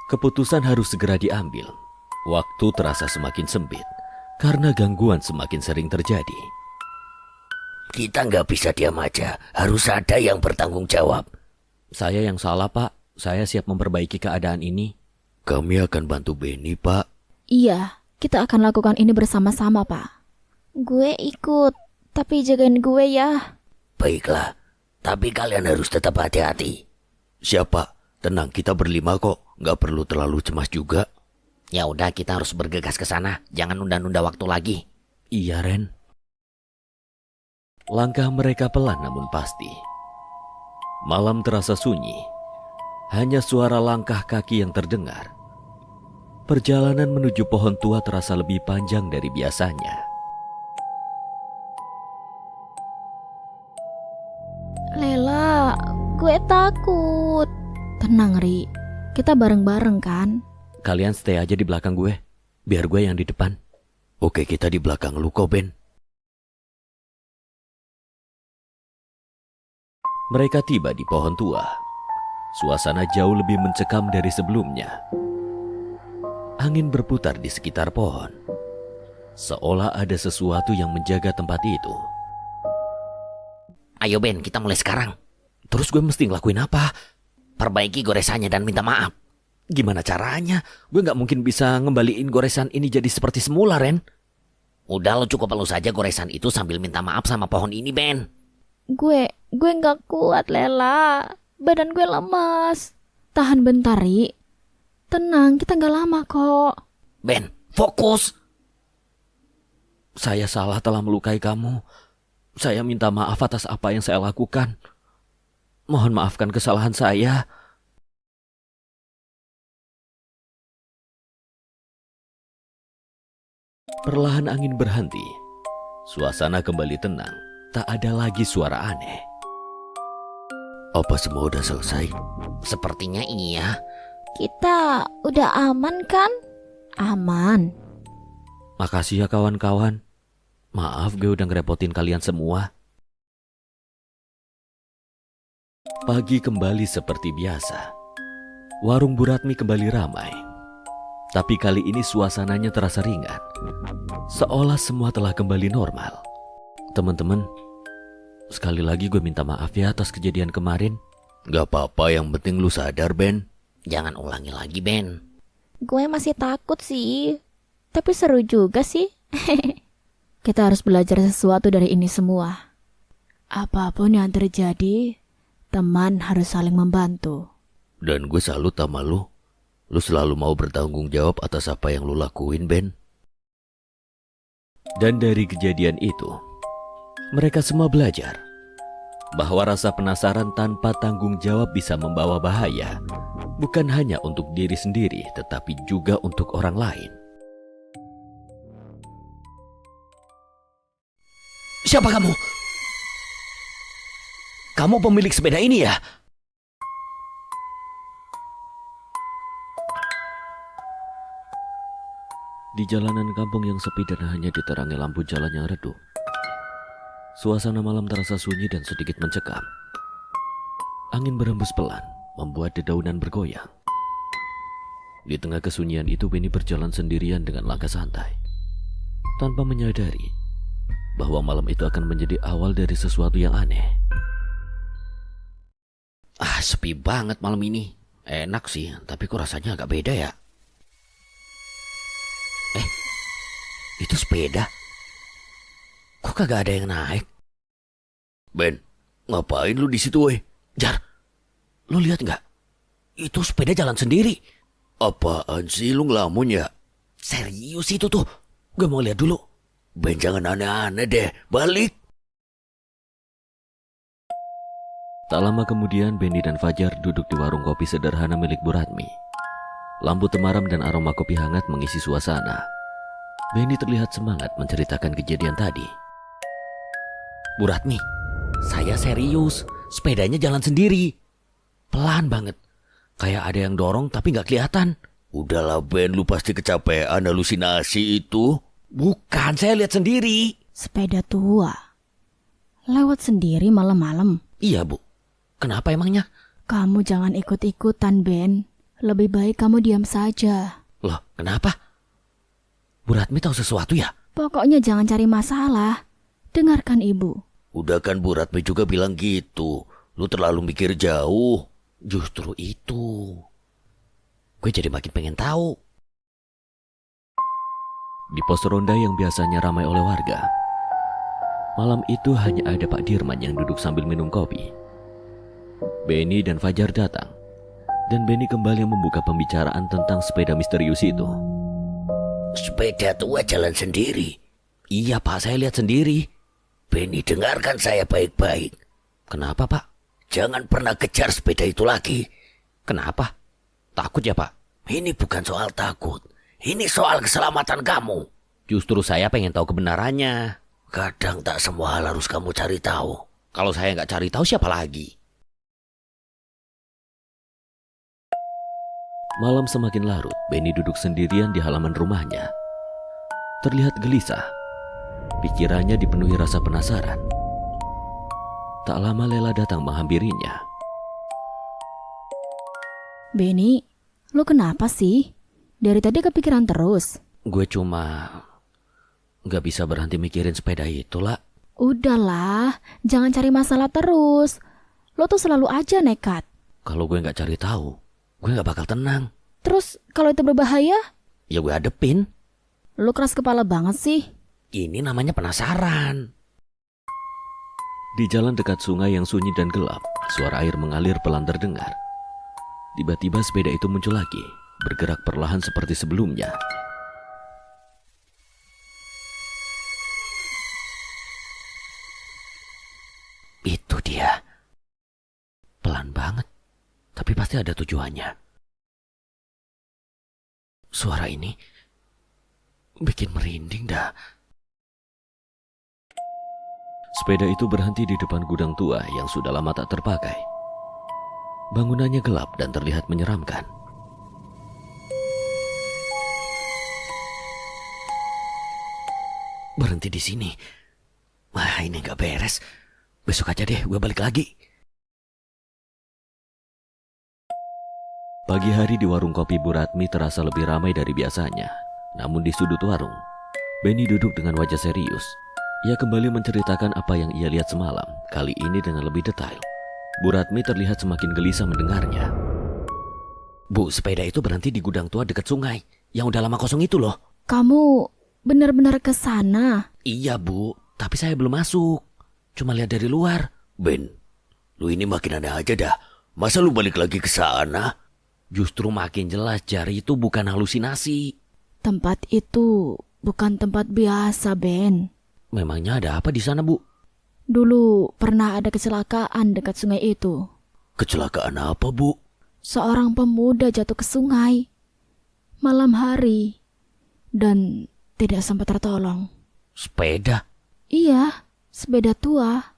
Keputusan harus segera diambil. Waktu terasa semakin sempit karena gangguan semakin sering terjadi. Kita nggak bisa diam aja. Harus ada yang bertanggung jawab. Saya yang salah, Pak. Saya siap memperbaiki keadaan ini. Kami akan bantu Benny, Pak. Iya, kita akan lakukan ini bersama-sama, Pak. Gue ikut, tapi jagain gue ya. Baiklah, tapi kalian harus tetap hati-hati. Siapa? Tenang, kita berlima kok. Nggak perlu terlalu cemas juga. Ya udah, kita harus bergegas ke sana. Jangan nunda-nunda waktu lagi. Iya, Ren. Langkah mereka pelan namun pasti. Malam terasa sunyi. Hanya suara langkah kaki yang terdengar. Perjalanan menuju pohon tua terasa lebih panjang dari biasanya. Lela, gue takut. Tenang, Ri. Kita bareng-bareng kan? Kalian stay aja di belakang gue. Biar gue yang di depan. Oke, kita di belakang lu kok, Ben. Mereka tiba di pohon tua. Suasana jauh lebih mencekam dari sebelumnya. Angin berputar di sekitar pohon. Seolah ada sesuatu yang menjaga tempat itu. Ayo, Ben, kita mulai sekarang. Terus gue mesti ngelakuin apa? Perbaiki goresannya dan minta maaf. Gimana caranya? Gue gak mungkin bisa ngembaliin goresan ini jadi seperti semula, Ren. Udah, lo cukup elus aja goresan itu sambil minta maaf sama pohon ini, Ben. Gue gak kuat, Lela. Badan gue lemas. Tahan bentar, Ri. Tenang, kita gak lama kok. Ben, fokus. Saya salah telah melukai kamu. Saya minta maaf atas apa yang saya lakukan. Mohon maafkan kesalahan saya. Perlahan angin berhenti. Suasana kembali tenang. Tak ada lagi suara aneh. Apa semua udah selesai? Sepertinya iya. Kita udah aman kan? Aman. Makasih ya kawan-kawan. Maaf gue udah ngerepotin kalian semua. Pagi kembali seperti biasa. Warung Bu Ratmi kembali ramai. Tapi kali ini suasananya terasa ringan. Seolah semua telah kembali normal. Teman-teman, sekali lagi gue minta maaf ya atas kejadian kemarin. Gak apa-apa, yang penting lu sadar, Ben. Jangan ulangi lagi, Ben. Gue masih takut sih. Tapi seru juga sih. Kita harus belajar sesuatu dari ini semua. Apapun yang terjadi, teman harus saling membantu. Dan gue salut sama lu. Lu selalu mau bertanggung jawab atas apa yang lu lakuin, Ben. Dan dari kejadian itu, mereka semua belajar bahwa rasa penasaran tanpa tanggung jawab bisa membawa bahaya, bukan hanya untuk diri sendiri, tetapi juga untuk orang lain. Siapa kamu? Kamu pemilik sepeda ini ya? Di jalanan kampung yang sepi dan hanya diterangi lampu jalan yang redup, suasana malam terasa sunyi dan sedikit mencekam. Angin berembus pelan, membuat dedaunan bergoyang. Di tengah kesunyian itu, Benny berjalan sendirian dengan langkah santai, tanpa menyadari bahwa malam itu akan menjadi awal dari sesuatu yang aneh. Sepi banget malam ini. Enak sih, tapi kok rasanya agak beda ya. Itu sepeda. Kok kagak ada yang naik? Ben, ngapain lu di situ, weh? Jar, lu lihat nggak? Itu sepeda jalan sendiri. Apaan sih lu ngelamun ya? Serius itu tuh. Gue mau lihat dulu. Ben, jangan aneh-aneh deh. Balik. Tak lama kemudian, Benny dan Fajar duduk di warung kopi sederhana milik Bu Ratmi. Lampu temaram dan aroma kopi hangat mengisi suasana. Benny terlihat semangat menceritakan kejadian tadi. Bu Ratmi, saya serius. Sepedanya jalan sendiri. Pelan banget. Kayak ada yang dorong tapi nggak kelihatan. Udahlah Ben, lu pasti kecapean halusinasi itu. Bukan, saya lihat sendiri. Sepeda tua. Lewat sendiri malam-malam. Iya, Bu. Kenapa emangnya? Kamu jangan ikut-ikutan, Ben. Lebih baik kamu diam saja. Loh, kenapa? Bu Ratmi tahu sesuatu ya? Pokoknya jangan cari masalah. Dengarkan ibu. Udah kan Bu Ratmi juga bilang gitu. Lu terlalu mikir jauh. Justru itu. Gue jadi makin pengen tahu. Di pos ronda yang biasanya ramai oleh warga, malam itu hanya ada Pak Dirman yang duduk sambil minum kopi. Benny dan Fajar datang, dan Benny kembali membuka pembicaraan tentang sepeda misterius itu. Sepeda tua jalan sendiri. Iya Pak, saya lihat sendiri. Benny, dengarkan saya baik-baik. Kenapa Pak? Jangan pernah kejar sepeda itu lagi. Kenapa? Takut ya Pak? Ini bukan soal takut. Ini soal keselamatan kamu. Justru saya pengen tahu kebenarannya. Kadang tak semua hal harus kamu cari tahu. Kalau saya nggak cari tahu, siapa lagi? Malam semakin larut, Benny duduk sendirian di halaman rumahnya. Terlihat gelisah. Pikirannya dipenuhi rasa penasaran. Tak lama Lela datang menghampirinya. Benny, lu kenapa sih? Dari tadi kepikiran terus. Gue cuma nggak bisa berhenti mikirin sepeda itu lah. Udahlah, jangan cari masalah terus. Lo tuh selalu aja nekat. Kalau gue nggak cari tahu, gue nggak bakal tenang. Terus kalau itu berbahaya? Ya gue hadepin. Lo keras kepala banget sih. Ini namanya penasaran. Di jalan dekat sungai yang sunyi dan gelap, suara air mengalir pelan terdengar. Tiba-tiba sepeda itu muncul lagi, bergerak perlahan seperti sebelumnya. Itu dia. Pelan banget, tapi pasti ada tujuannya. Suara ini Bikin merinding dah. Sepeda itu berhenti di depan gudang tua yang sudah lama tak terpakai. Bangunannya gelap dan terlihat menyeramkan. Berhenti di sini. Wah, ini nggak beres. Besok aja deh, gue balik lagi. Pagi hari di warung kopi Bu Ratmi terasa lebih ramai dari biasanya. Namun di sudut warung, Benny duduk dengan wajah serius. Ia kembali menceritakan apa yang ia lihat semalam, kali ini dengan lebih detail. Bu Ratmi terlihat semakin gelisah mendengarnya. Bu, sepeda itu berhenti di gudang tua dekat sungai, yang udah lama kosong itu loh. Kamu benar-benar ke sana? Iya Bu, tapi saya belum masuk. Cuma lihat dari luar. Ben, lu ini makin aneh aja dah. Masa lu balik lagi ke sana? Justru makin jelas Jari itu bukan halusinasi. Tempat itu bukan tempat biasa, Ben. Memangnya ada apa di sana, Bu? Dulu pernah ada kecelakaan dekat sungai itu. Kecelakaan apa, Bu? Seorang pemuda jatuh ke sungai malam hari dan tidak sempat tertolong. Sepeda? Iya, sepeda tua.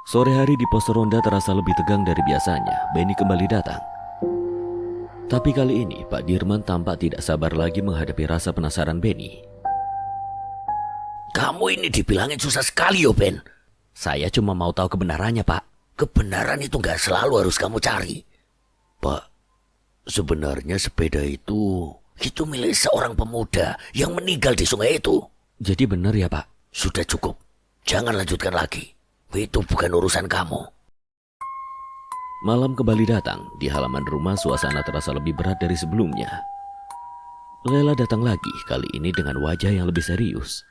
Sore hari di pos ronda terasa lebih tegang dari biasanya. Benny kembali datang. Tapi kali ini Pak Dirman tampak tidak sabar lagi menghadapi rasa penasaran Benny. Kamu ini dibilangin susah sekali yo, Ben. Saya cuma mau tahu kebenarannya, Pak. Kebenaran itu gak selalu harus kamu cari. Pak, sebenarnya sepeda itu milik seorang pemuda yang meninggal di sungai itu. Jadi benar ya, Pak? Sudah cukup. Jangan lanjutkan lagi. Itu bukan urusan kamu. Malam kembali datang. Di halaman rumah suasana terasa lebih berat dari sebelumnya. Lela datang lagi, kali ini dengan wajah yang lebih serius.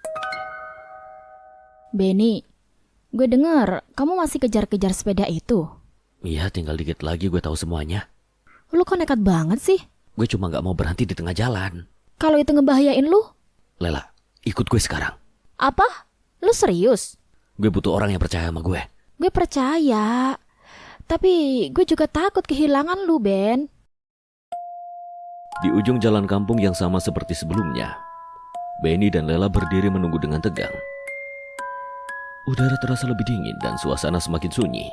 Benny, gue dengar kamu masih kejar-kejar sepeda itu. Iya, tinggal dikit lagi gue tahu semuanya. Lu kok nekat banget sih? Gue cuma gak mau berhenti di tengah jalan. Kalau itu ngebahayain lu? Lela, ikut gue sekarang. Apa? Lu serius? Gue butuh orang yang percaya sama gue. Gue percaya. Tapi gue juga takut kehilangan lu, Ben. Di ujung jalan kampung yang sama seperti sebelumnya, Benny dan Lela berdiri menunggu dengan tegang. Udara terasa lebih dingin dan suasana semakin sunyi.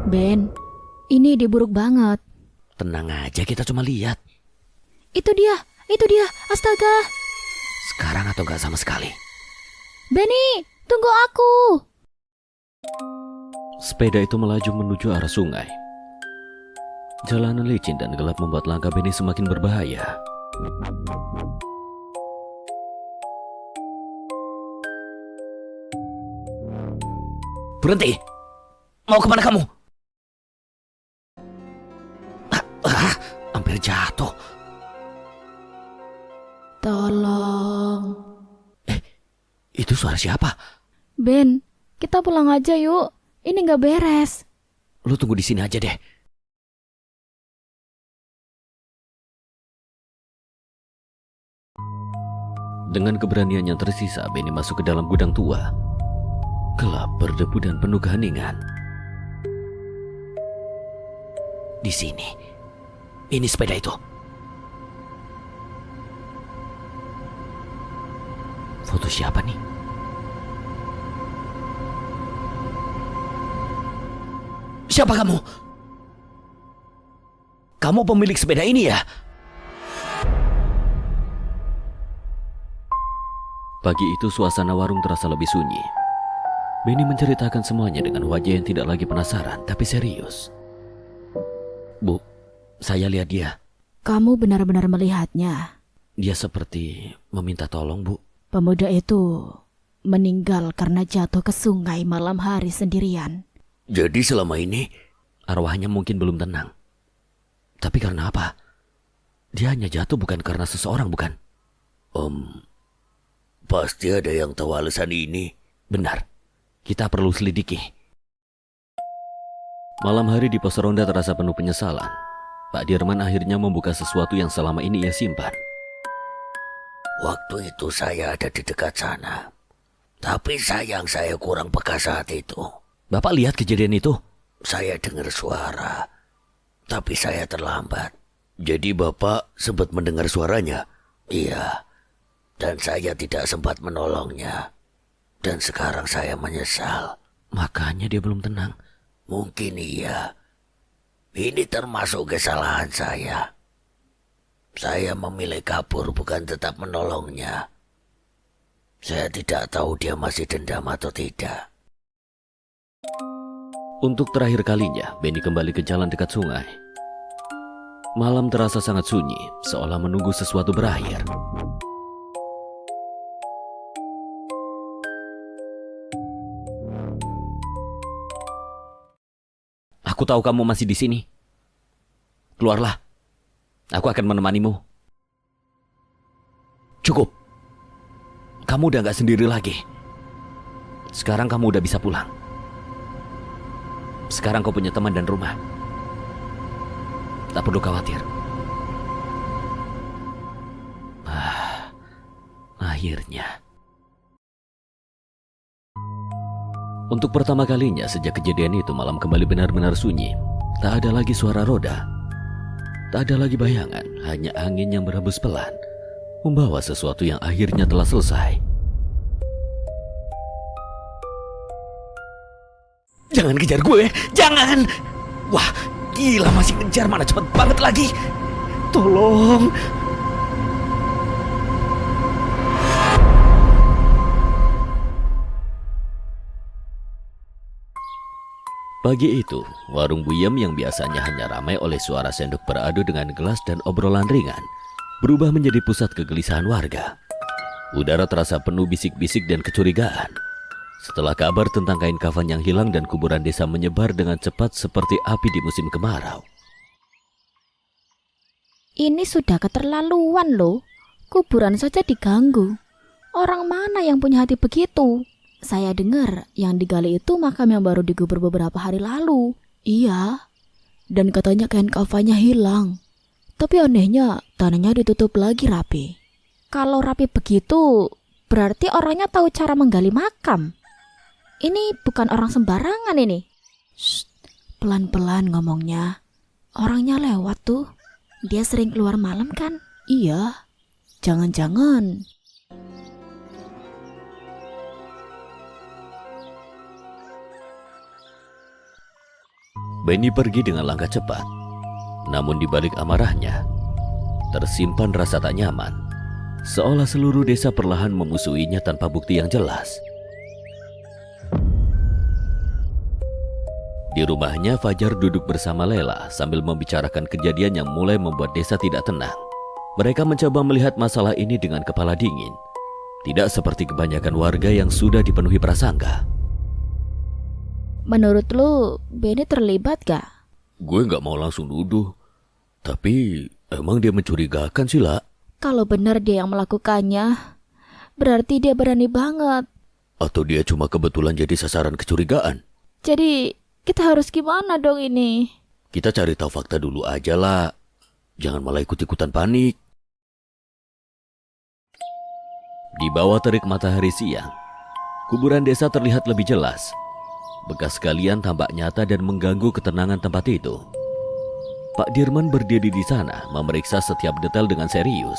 Ben, ini diburuk banget. Tenang aja, kita cuma lihat. Itu dia, astaga. Sekarang atau gak sama sekali. Benny, tunggu aku. Sepeda itu melaju menuju arah sungai. Jalanan licin dan gelap membuat langkah Benny semakin berbahaya. Berhenti. Mau kemana kamu? Hampir jatuh. Tolong. Itu suara siapa? Ben, kita pulang aja yuk. Ini gak beres. Lu tunggu di sini aja deh. Dengan keberanian yang tersisa, Benny masuk ke dalam gudang tua. Gelap, berdebu dan penuh keheningan. Di sini. Ini sepeda itu. Foto siapa nih? Siapa kamu? Kamu pemilik sepeda ini ya? Pagi itu suasana warung terasa lebih sunyi. Benny menceritakan semuanya dengan wajah yang tidak lagi penasaran, tapi serius. Bu, saya lihat dia. Kamu benar-benar melihatnya. Dia seperti meminta tolong, Bu. Pemuda itu meninggal karena jatuh ke sungai malam hari sendirian. Jadi selama ini Arwahnya mungkin belum tenang. Tapi karena apa? Dia hanya jatuh bukan karena seseorang, bukan? Pasti ada yang tahu alasan ini. Benar. Kita perlu selidiki. Malam hari di pos ronda terasa penuh penyesalan. Pak Dirman akhirnya membuka sesuatu yang selama ini ia simpan. Waktu itu saya ada di dekat sana. Tapi sayang saya kurang peka saat itu. Bapak lihat kejadian itu? Saya dengar suara. Tapi saya terlambat. Jadi Bapak sempat mendengar suaranya? Iya, dan saya tidak sempat menolongnya. Dan sekarang saya menyesal. Makanya dia belum tenang. Mungkin iya. Ini termasuk kesalahan saya. Saya memilih kabur bukan tetap menolongnya. Saya tidak tahu dia masih dendam atau tidak. Untuk terakhir kalinya, Benny kembali ke jalan dekat sungai. Malam terasa sangat sunyi, seolah menunggu sesuatu berakhir. Aku tahu kamu masih di sini. Keluarlah. Aku akan menemanimu. Cukup. Kamu udah gak sendiri lagi. Sekarang kamu udah bisa pulang. Sekarang kau punya teman dan rumah. Tak perlu khawatir. Akhirnya. Untuk pertama kalinya sejak kejadian itu, malam kembali benar-benar sunyi. Tak ada lagi suara roda. Tak ada lagi bayangan, hanya angin yang berhembus pelan, membawa sesuatu yang akhirnya telah selesai. Jangan kejar gue, jangan! Wah, gila masih ngejar, mana cepet banget lagi. Tolong. Pagi itu, warung Buyem yang biasanya hanya ramai oleh suara sendok beradu dengan gelas dan obrolan ringan, berubah menjadi pusat kegelisahan warga. Udara terasa penuh bisik-bisik dan kecurigaan. Setelah kabar tentang kain kafan yang hilang dan kuburan desa menyebar dengan cepat seperti api di musim kemarau. Ini sudah keterlaluan loh. Kuburan saja diganggu. Orang mana yang punya hati begitu? Saya dengar yang digali itu makam yang baru digubur beberapa hari lalu. Iya. Dan katanya kain kafannya hilang. Tapi anehnya tanahnya ditutup lagi rapi. Kalau rapi begitu, berarti orangnya tahu cara menggali makam. Ini bukan orang sembarangan ini. Shh, pelan-pelan ngomongnya. Orangnya lewat tuh. Dia sering keluar malam kan? Iya. Jangan-jangan. Benny pergi dengan langkah cepat. Namun di balik amarahnya, tersimpan rasa tak nyaman. Seolah seluruh desa perlahan memusuhinya tanpa bukti yang jelas. Di rumahnya, Fajar duduk bersama Lela sambil membicarakan kejadian yang mulai membuat desa tidak tenang. Mereka mencoba melihat masalah ini dengan kepala dingin. Tidak seperti kebanyakan warga yang sudah dipenuhi prasangka. Menurut lu, Benny terlibat gak? Gue gak mau langsung nuduh. Tapi emang dia mencurigakan sih, lah. Kalau benar dia yang melakukannya, berarti dia berani banget. Atau dia cuma kebetulan jadi sasaran kecurigaan. Jadi, kita harus gimana dong ini? Kita cari tahu fakta dulu aja lah. Jangan malah ikut-ikutan panik. Di bawah terik matahari siang, kuburan desa terlihat lebih jelas. Bekas galian tampak nyata dan mengganggu ketenangan tempat itu. Pak Dirman berdiri di sana, memeriksa setiap detail dengan serius.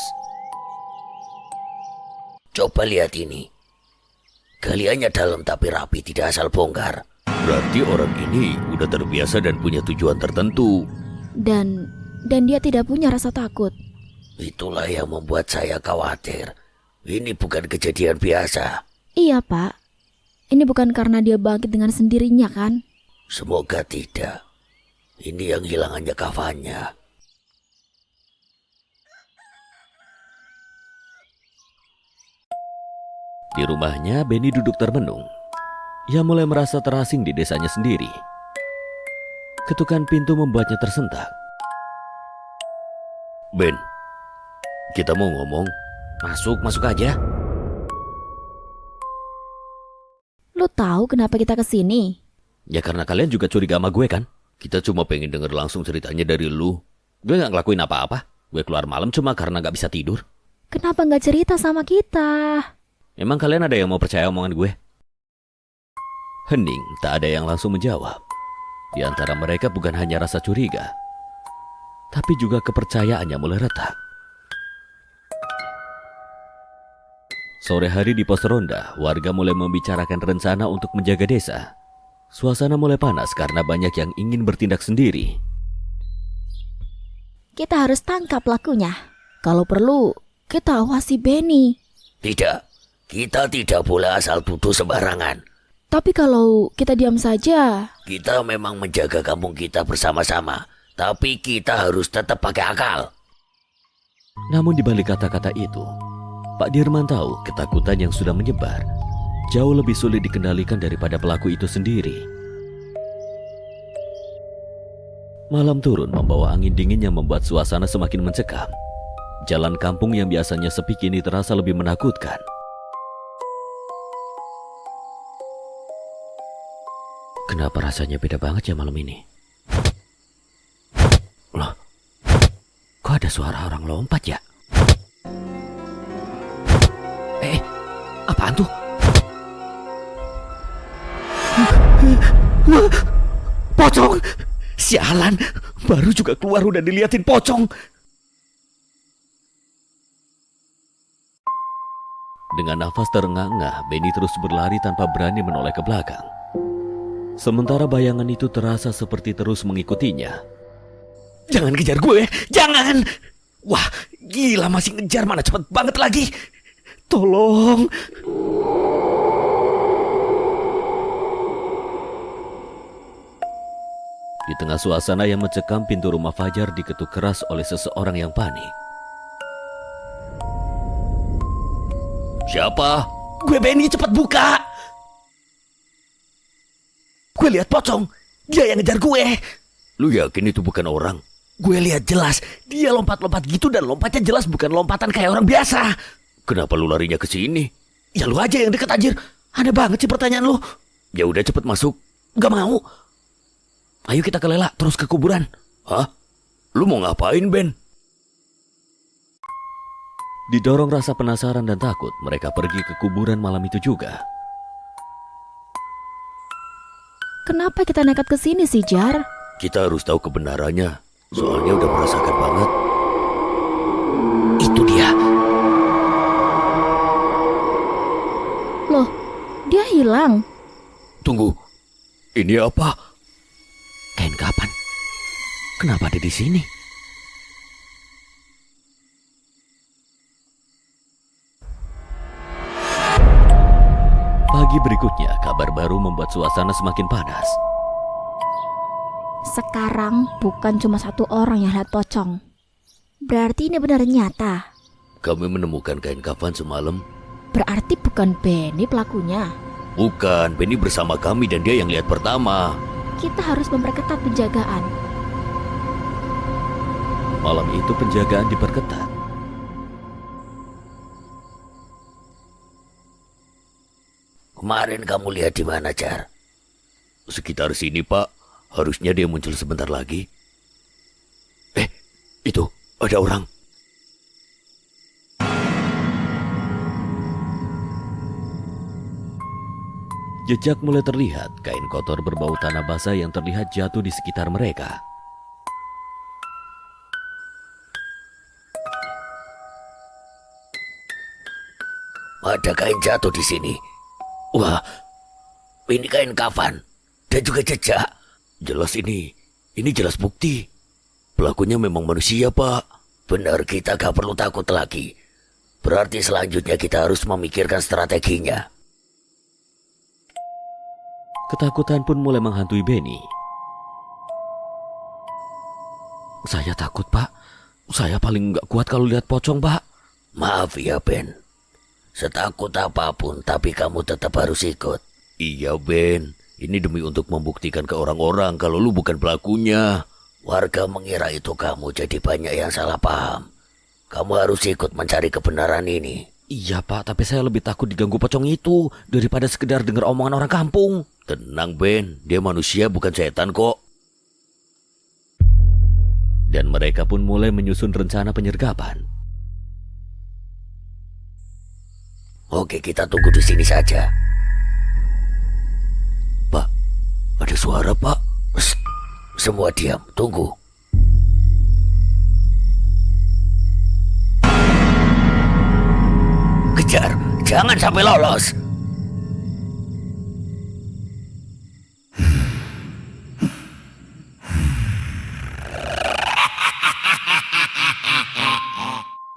Coba lihat ini. Galiannya dalam tapi rapi, tidak asal bongkar. Berarti orang ini udah terbiasa dan punya tujuan tertentu. Dan dia tidak punya rasa takut. Itulah yang membuat saya khawatir. Ini bukan kejadian biasa. Iya, Pak. Ini bukan karena dia bangkit dengan sendirinya, kan? Semoga tidak. Ini yang hilang hanya kafannya. Di rumahnya, Benny duduk termenung. Ia mulai merasa terasing di desanya sendiri. Ketukan pintu membuatnya tersentak. Ben, kita mau ngomong. Masuk aja. Lu tahu kenapa kita kesini? Ya karena kalian juga curiga sama gue kan? Kita cuma pengen denger langsung ceritanya dari lu. Gue gak ngelakuin apa-apa. Gue keluar malam cuma karena gak bisa tidur. Kenapa gak cerita sama kita? Emang kalian ada yang mau percaya omongan gue? Hening, tak ada yang langsung menjawab. Di antara mereka bukan hanya rasa curiga, tapi juga kepercayaannya mulai retak. Sore hari di pos ronda, warga mulai membicarakan rencana untuk menjaga desa. Suasana mulai panas karena banyak yang ingin bertindak sendiri. Kita harus tangkap pelakunya. Kalau perlu, kita awasi Benny. Tidak, kita tidak boleh asal tuduh sembarangan. Tapi kalau kita diam saja, Kita memang menjaga kampung kita bersama-sama, tapi kita harus tetap pakai akal. Namun di balik kata-kata itu, Pak Dirman tahu ketakutan yang sudah menyebar jauh lebih sulit dikendalikan daripada pelaku itu sendiri. Malam turun membawa angin dingin yang membuat suasana semakin mencekam. Jalan kampung yang biasanya sepi kini terasa lebih menakutkan. Kenapa rasanya beda banget ya malam ini? Loh, kok ada suara orang lompat ya? Apaan tuh? Pocong! Sialan, baru juga keluar udah diliatin pocong. Dengan nafas terengah-engah, Benny terus berlari tanpa berani menoleh ke belakang. Sementara bayangan itu terasa seperti terus mengikutinya. Jangan kejar gue, jangan! Wah, gila masih ngejar, mana cepet banget lagi. Tolong. Di tengah suasana yang mencekam, pintu rumah Fajar diketuk keras oleh seseorang yang panik. Siapa? Gue Benny, cepat buka. Gue lihat pocong. Dia yang ngejar gue. Lu yakin itu bukan orang? Gue lihat jelas. Dia lompat-lompat gitu dan lompatnya jelas bukan lompatan kayak orang biasa. Kenapa lu larinya ke sini? Ya lu aja yang deket anjir. Aneh banget sih pertanyaan lu. Ya udah cepet masuk. Gak mau. Ayo kita ke Lela terus ke kuburan. Hah? Lu mau ngapain, Ben? Didorong rasa penasaran dan takut, mereka pergi ke kuburan malam itu juga. kenapa kita nekat ke sini sih, Jar? Kita harus tahu kebenarannya. Soalnya udah merasakan banget. Itu dia. Loh, dia hilang. Tunggu. Ini apa? Kain kapan? Kenapa ada di sini? Pagi berikutnya, kabar baru membuat suasana semakin panas. Sekarang bukan cuma satu orang yang lihat pocong. Berarti ini benar nyata. Kami menemukan kain kafan semalam. Berarti bukan Benny pelakunya. Bukan, Benny bersama kami dan dia yang lihat pertama. Kita harus memperketat penjagaan. Malam itu penjagaan diperketat. Kemarin kamu lihat di mana, Jar? Sekitar sini, Pak. Harusnya dia muncul sebentar lagi. Itu ada orang. Jejak mulai terlihat, kain kotor berbau tanah basah yang terlihat jatuh di sekitar mereka. Ada kain jatuh di sini. Wah, ini kain kafan dan juga jejak. Jelas ini jelas bukti. Pelakunya memang manusia, Pak. Benar, kita gak perlu takut lagi. Berarti selanjutnya kita harus memikirkan strateginya. Ketakutan pun mulai menghantui Benny. Saya takut, Pak. Saya paling nggak kuat kalau lihat pocong, Pak. Maaf ya, Ben. Setakut apapun, tapi kamu tetap harus ikut. Iya, Ben. Ini demi untuk membuktikan ke orang-orang kalau lu bukan pelakunya. Warga mengira itu kamu, jadi banyak yang salah paham. Kamu harus ikut mencari kebenaran ini. Iya, Pak. Tapi saya lebih takut diganggu pocong itu daripada sekedar dengar omongan orang kampung. Tenang, Ben. Dia manusia, bukan setan kok. Dan mereka pun mulai menyusun rencana penyergapan. Oke, kita tunggu di sini saja. Pak, ada suara, Pak. Shh, semua diam, tunggu. Jangan sampai lolos.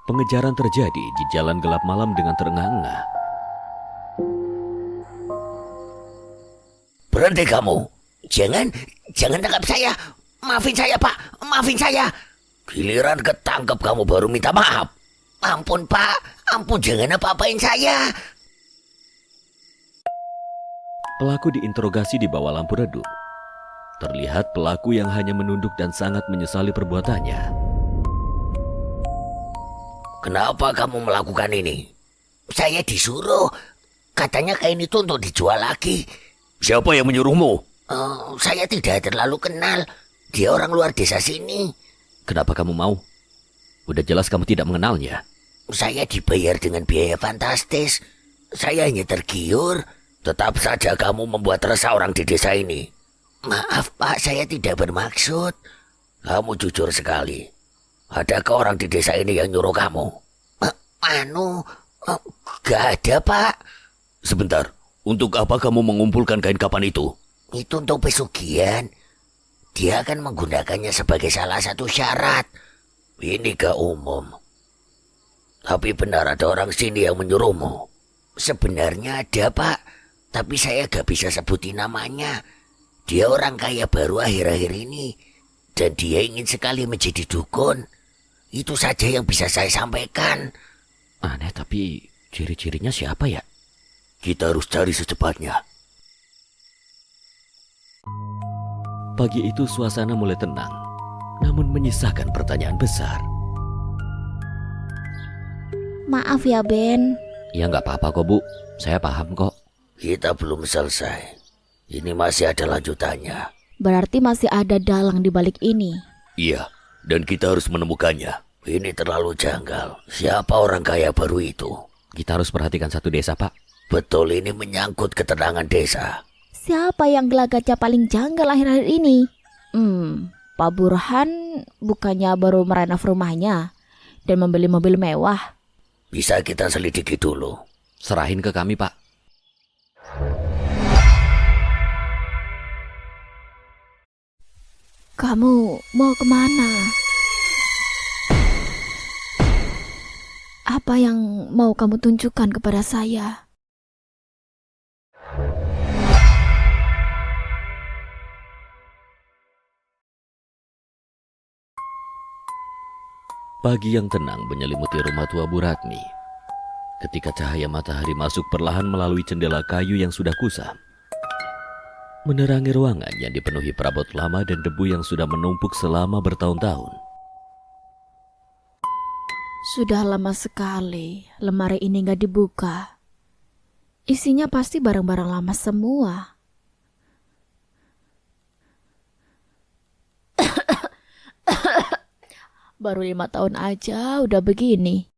Pengejaran terjadi di jalan gelap malam dengan terengah-engah. Berhenti kamu. Jangan tangkap saya. Maafin saya, Pak. Maafin saya. Giliran ketangkep kamu baru minta maaf. Ampun, Pak. Ampun, jangan apa-apain saya. Pelaku diinterogasi di bawah lampu redup. Terlihat pelaku yang hanya menunduk dan sangat menyesali perbuatannya. Kenapa kamu melakukan ini? Saya disuruh. Katanya kain itu untuk dijual lagi. Siapa yang menyuruhmu? Saya tidak terlalu kenal. Dia orang luar desa sini. Kenapa kamu mau? Udah jelas kamu tidak mengenalnya. Saya dibayar dengan biaya fantastis. Saya hanya tergiur. Tetap saja kamu membuat resah orang di desa ini. Maaf, Pak, saya tidak bermaksud. Kamu jujur sekali. Adakah orang di desa ini yang nyuruh kamu? Gak ada, Pak. Sebentar, untuk apa kamu mengumpulkan kain kapan itu? Itu untuk pesugihan. Dia akan menggunakannya sebagai salah satu syarat. Ini gak umum. Tapi benar ada orang sini yang menyuruhmu. Sebenarnya ada, Pak. Tapi saya gak bisa sebutin namanya. Dia orang kaya baru akhir-akhir ini. Dan dia ingin sekali menjadi dukun. Itu saja yang bisa saya sampaikan. Aneh, tapi ciri-cirinya siapa ya? Kita harus cari secepatnya. Pagi itu suasana mulai tenang, namun menyisakan pertanyaan besar. Maaf ya, Ben. Ya nggak apa-apa kok, Bu. Saya paham kok. Kita belum selesai. Ini masih ada lanjutannya. Berarti masih ada dalang di balik ini. Iya, dan kita harus menemukannya. Ini terlalu janggal. Siapa orang kaya baru itu? Kita harus perhatikan satu desa, Pak. Betul, ini menyangkut ketenangan desa. Siapa yang gelagatnya paling janggal akhir-akhir ini? Pak Burhan bukannya baru merenov rumahnya dan membeli mobil mewah. Bisa kita selidiki dulu. Serahin ke kami, Pak. Kamu mau kemana? Apa yang mau kamu tunjukkan kepada saya? Pagi yang tenang menyelimuti rumah tua Bu Ratmi. Ketika cahaya matahari masuk perlahan melalui jendela kayu yang sudah kusam, menerangi ruangan yang dipenuhi perabot lama dan debu yang sudah menumpuk selama bertahun-tahun. Sudah lama sekali lemari ini gak dibuka. Isinya pasti barang-barang lama semua. Baru 5 tahun aja udah begini.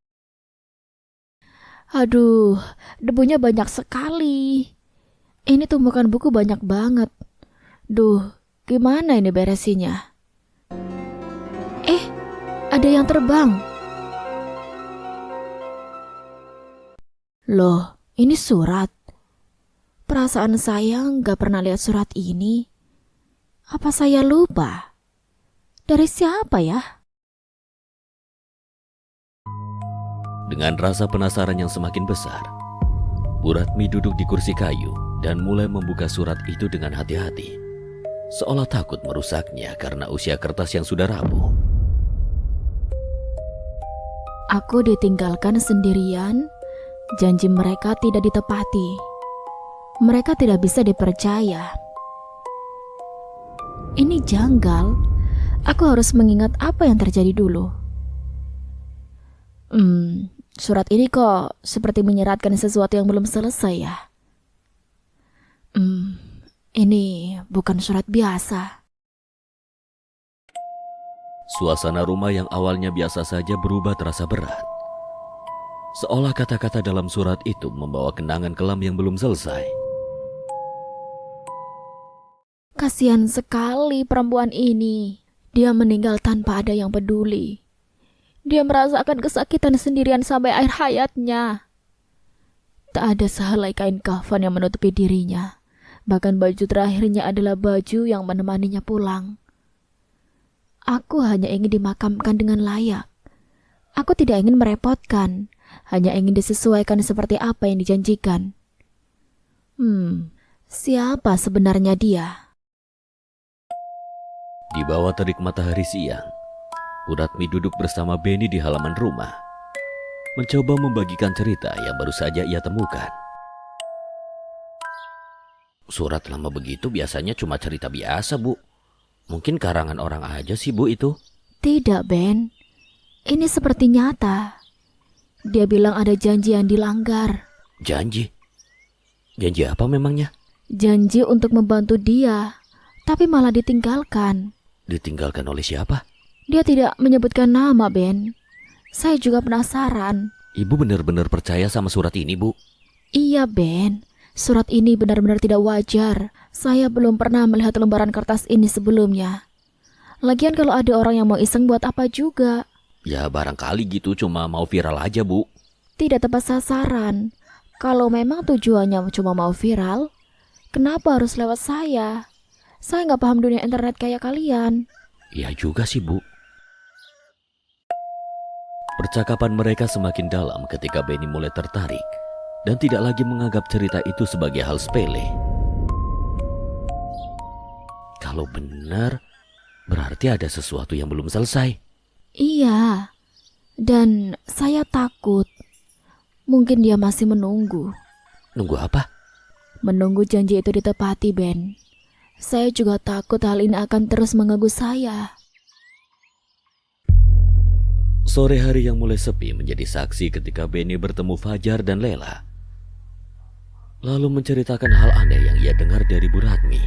Aduh, debunya banyak sekali. Ini tumpukan buku banyak banget. Duh, gimana ini beresinnya? Ada yang terbang. Loh, ini surat. Perasaan saya nggak pernah lihat surat ini. Apa saya lupa? Dari siapa ya? Dengan rasa penasaran yang semakin besar, Bu Ratmi duduk di kursi kayu dan mulai membuka surat itu dengan hati-hati, seolah takut merusaknya karena usia kertas yang sudah rapuh. Aku ditinggalkan sendirian, janji mereka tidak ditepati. Mereka tidak bisa dipercaya. Ini janggal. Aku harus mengingat apa yang terjadi dulu. Surat ini kok seperti menyeratkan sesuatu yang belum selesai ya. Ini bukan surat biasa. Suasana rumah yang awalnya biasa saja berubah terasa berat. Seolah kata-kata dalam surat itu membawa kenangan kelam yang belum selesai. Kasihan sekali perempuan ini. Dia meninggal tanpa ada yang peduli. Dia merasakan kesakitan sendirian sampai akhir hayatnya. Tak ada sehelai kain kafan yang menutupi dirinya. Bahkan baju terakhirnya adalah baju yang menemaninya pulang. Aku hanya ingin dimakamkan dengan layak. Aku tidak ingin merepotkan, hanya ingin disesuaikan seperti apa yang dijanjikan. Siapa sebenarnya dia? Di bawah terik matahari siang, Buratmi duduk bersama Benny di halaman rumah, mencoba membagikan cerita yang baru saja ia temukan. Surat lama begitu biasanya cuma cerita biasa, Bu. Mungkin karangan orang aja sih, Bu, itu. Tidak, Ben. Ini seperti nyata. Dia bilang ada janji yang dilanggar. Janji? Janji apa memangnya? Janji untuk membantu dia, tapi malah ditinggalkan. Ditinggalkan oleh siapa? Dia tidak menyebutkan nama, Ben. Saya juga penasaran. Ibu benar-benar percaya sama surat ini, Bu? Iya, Ben. Surat ini benar-benar tidak wajar. Saya belum pernah melihat lembaran kertas ini sebelumnya. Lagian kalau ada orang yang mau iseng buat apa juga? Ya barangkali gitu, cuma mau viral aja, Bu. Tidak tepat sasaran. Kalau memang tujuannya cuma mau viral, kenapa harus lewat saya? Saya nggak paham dunia internet kayak kalian. Ya juga sih, Bu. Percakapan mereka semakin dalam ketika Benny mulai tertarik dan tidak lagi menganggap cerita itu sebagai hal sepele. Kalau benar, berarti ada sesuatu yang belum selesai. Iya, dan saya takut. Mungkin dia masih menunggu. Nunggu apa? Menunggu janji itu ditepati, Ben. Saya juga takut hal ini akan terus mengganggu saya. Sore hari yang mulai sepi menjadi saksi ketika Benny bertemu Fajar dan Lela, lalu menceritakan hal aneh yang ia dengar dari Buratmi.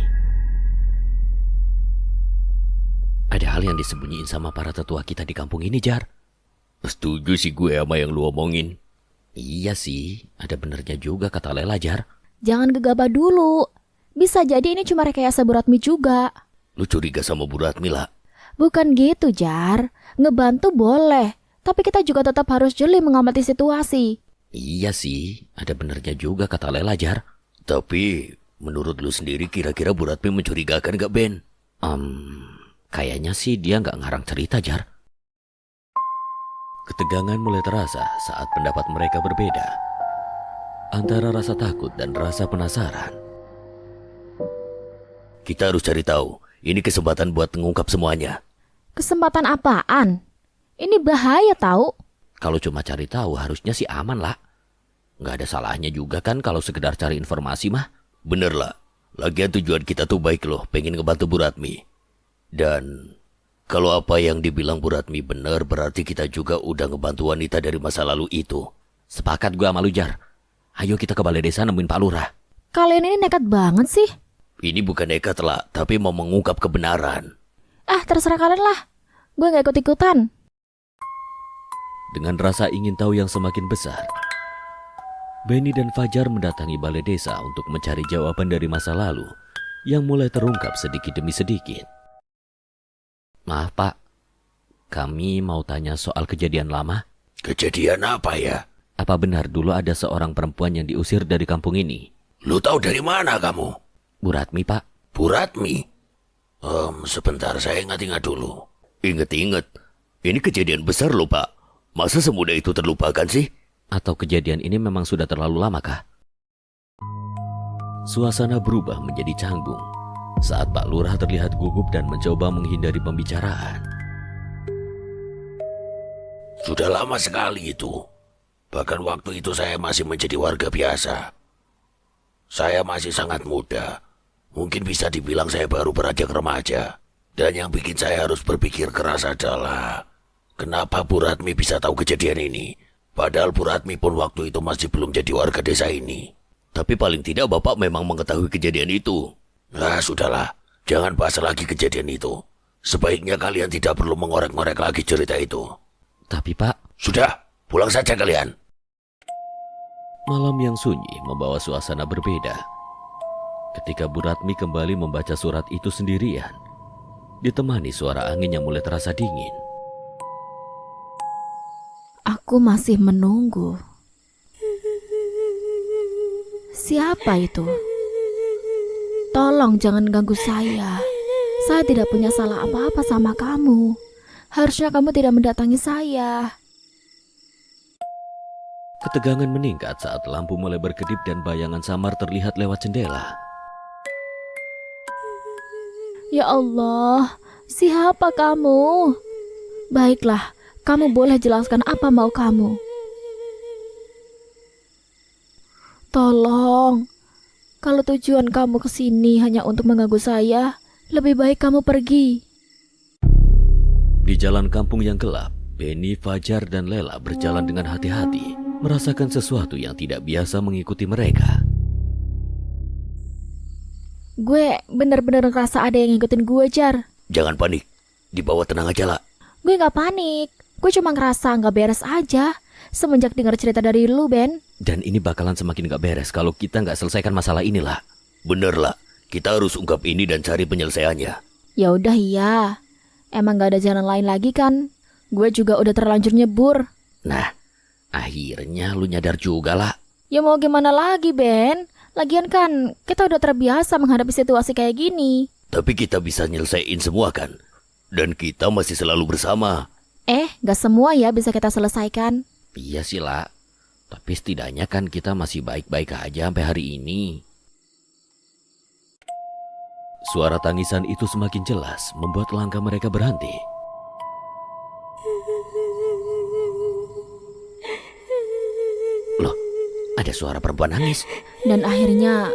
Ada hal yang disembunyiin sama para tetua kita di kampung ini, Jar. Setuju sih gue sama yang lu omongin. Iya sih, ada benernya juga kata Lela, Jar. Jangan gegabah dulu. Bisa jadi ini cuma rekayasa Buratmi juga. Lu curiga sama Buratmi lah. Bukan gitu, Jar. Ngebantu boleh, tapi kita juga tetap harus jeli mengamati situasi. Iya sih, ada benernya juga kata Lela, Jar. Tapi menurut lu sendiri kira-kira Buratmi mencurigakan gak, Ben? Kayaknya sih dia nggak ngarang cerita, Jar. Ketegangan mulai terasa saat pendapat mereka berbeda, antara rasa takut dan rasa penasaran. Kita harus cari tahu. Ini kesempatan buat mengungkap semuanya. Kesempatan apaan? Ini bahaya tahu. Kalau cuma cari tahu harusnya sih aman lah. Nggak ada salahnya juga kan kalau sekedar cari informasi mah. Bener lah. Lagian tujuan kita tuh baik loh, pengen ngebantu Buratmi. Dan kalau apa yang dibilang Buratmi bener, berarti kita juga udah ngebantu wanita dari masa lalu itu. Sepakat gua sama lu, Jar. Ayo kita ke balai desa nemuin Pak Lurah. Kalian ini nekat banget sih. Ini bukan nekat lah, tapi mau mengungkap kebenaran. Terserah kalian lah. Gue gak ikut-ikutan. Dengan rasa ingin tahu yang semakin besar, Benny dan Fajar mendatangi balai desa untuk mencari jawaban dari masa lalu yang mulai terungkap sedikit demi sedikit. Maaf, Pak. Kami mau tanya soal kejadian lama. Kejadian apa ya? Apa benar dulu ada seorang perempuan yang diusir dari kampung ini? Lu tahu dari mana kamu? Buratmi, Pak. Buratmi? Sebentar, saya ingat-ingat dulu. Ingat-ingat? Ini kejadian besar loh, Pak. Masa semudah itu terlupakan sih? Atau kejadian ini memang sudah terlalu lama kah? Suasana berubah menjadi canggung saat Pak Lurah terlihat gugup dan mencoba menghindari pembicaraan. Sudah lama sekali itu. Bahkan waktu itu saya masih menjadi warga biasa. Saya masih sangat muda. Mungkin bisa dibilang saya baru beranjak remaja. Dan yang bikin saya harus berpikir keras adalah kenapa Buratmi bisa tahu kejadian ini. Padahal Buratmi pun waktu itu masih belum jadi warga desa ini. Tapi paling tidak Bapak memang mengetahui kejadian itu. Nah, sudahlah. Jangan bahas lagi kejadian itu. Sebaiknya kalian tidak perlu mengorek-ngorek lagi cerita itu. Tapi, Pak... Sudah, pulang saja kalian. Malam yang sunyi membawa suasana berbeda. Ketika Buratmi kembali membaca surat itu sendirian, ditemani suara angin yang mulai terasa dingin. Aku masih menunggu. Siapa itu? Tolong jangan ganggu saya. Saya tidak punya salah apa-apa sama kamu. Harusnya kamu tidak mendatangi saya. Ketegangan meningkat saat lampu mulai berkedip dan bayangan samar terlihat lewat jendela. Ya Allah, siapa kamu? Baiklah, kamu boleh jelaskan apa mau kamu. Tolong, kalau tujuan kamu ke sini hanya untuk mengganggu saya, lebih baik kamu pergi. Di jalan kampung yang gelap, Benny, Fajar, dan Lela berjalan dengan hati-hati, merasakan sesuatu yang tidak biasa mengikuti mereka. Gue bener-bener ngerasa ada yang ngikutin gue, Jar. Jangan panik, dibawa tenang aja lah. Gue gak panik, gue cuma ngerasa gak beres aja semenjak dengar cerita dari lu, Ben. Dan ini bakalan semakin gak beres kalau kita gak selesaikan masalah inilah. Bener lah, kita harus ungkap ini dan cari penyelesaiannya. Ya udah iya, emang gak ada jalan lain lagi kan? Gue juga udah terlanjur nyebur. Nah, akhirnya lu nyadar juga lah. Ya mau gimana lagi, Ben? Lagian kan kita udah terbiasa menghadapi situasi kayak gini. Tapi kita bisa nyelesain semua kan? Dan kita masih selalu bersama. Gak semua ya bisa kita selesaikan. Iya sih lah, tapi setidaknya kan kita masih baik-baik aja sampai hari ini. Suara tangisan itu semakin jelas membuat langkah mereka berhenti. Loh, ada suara perempuan nangis. Dan akhirnya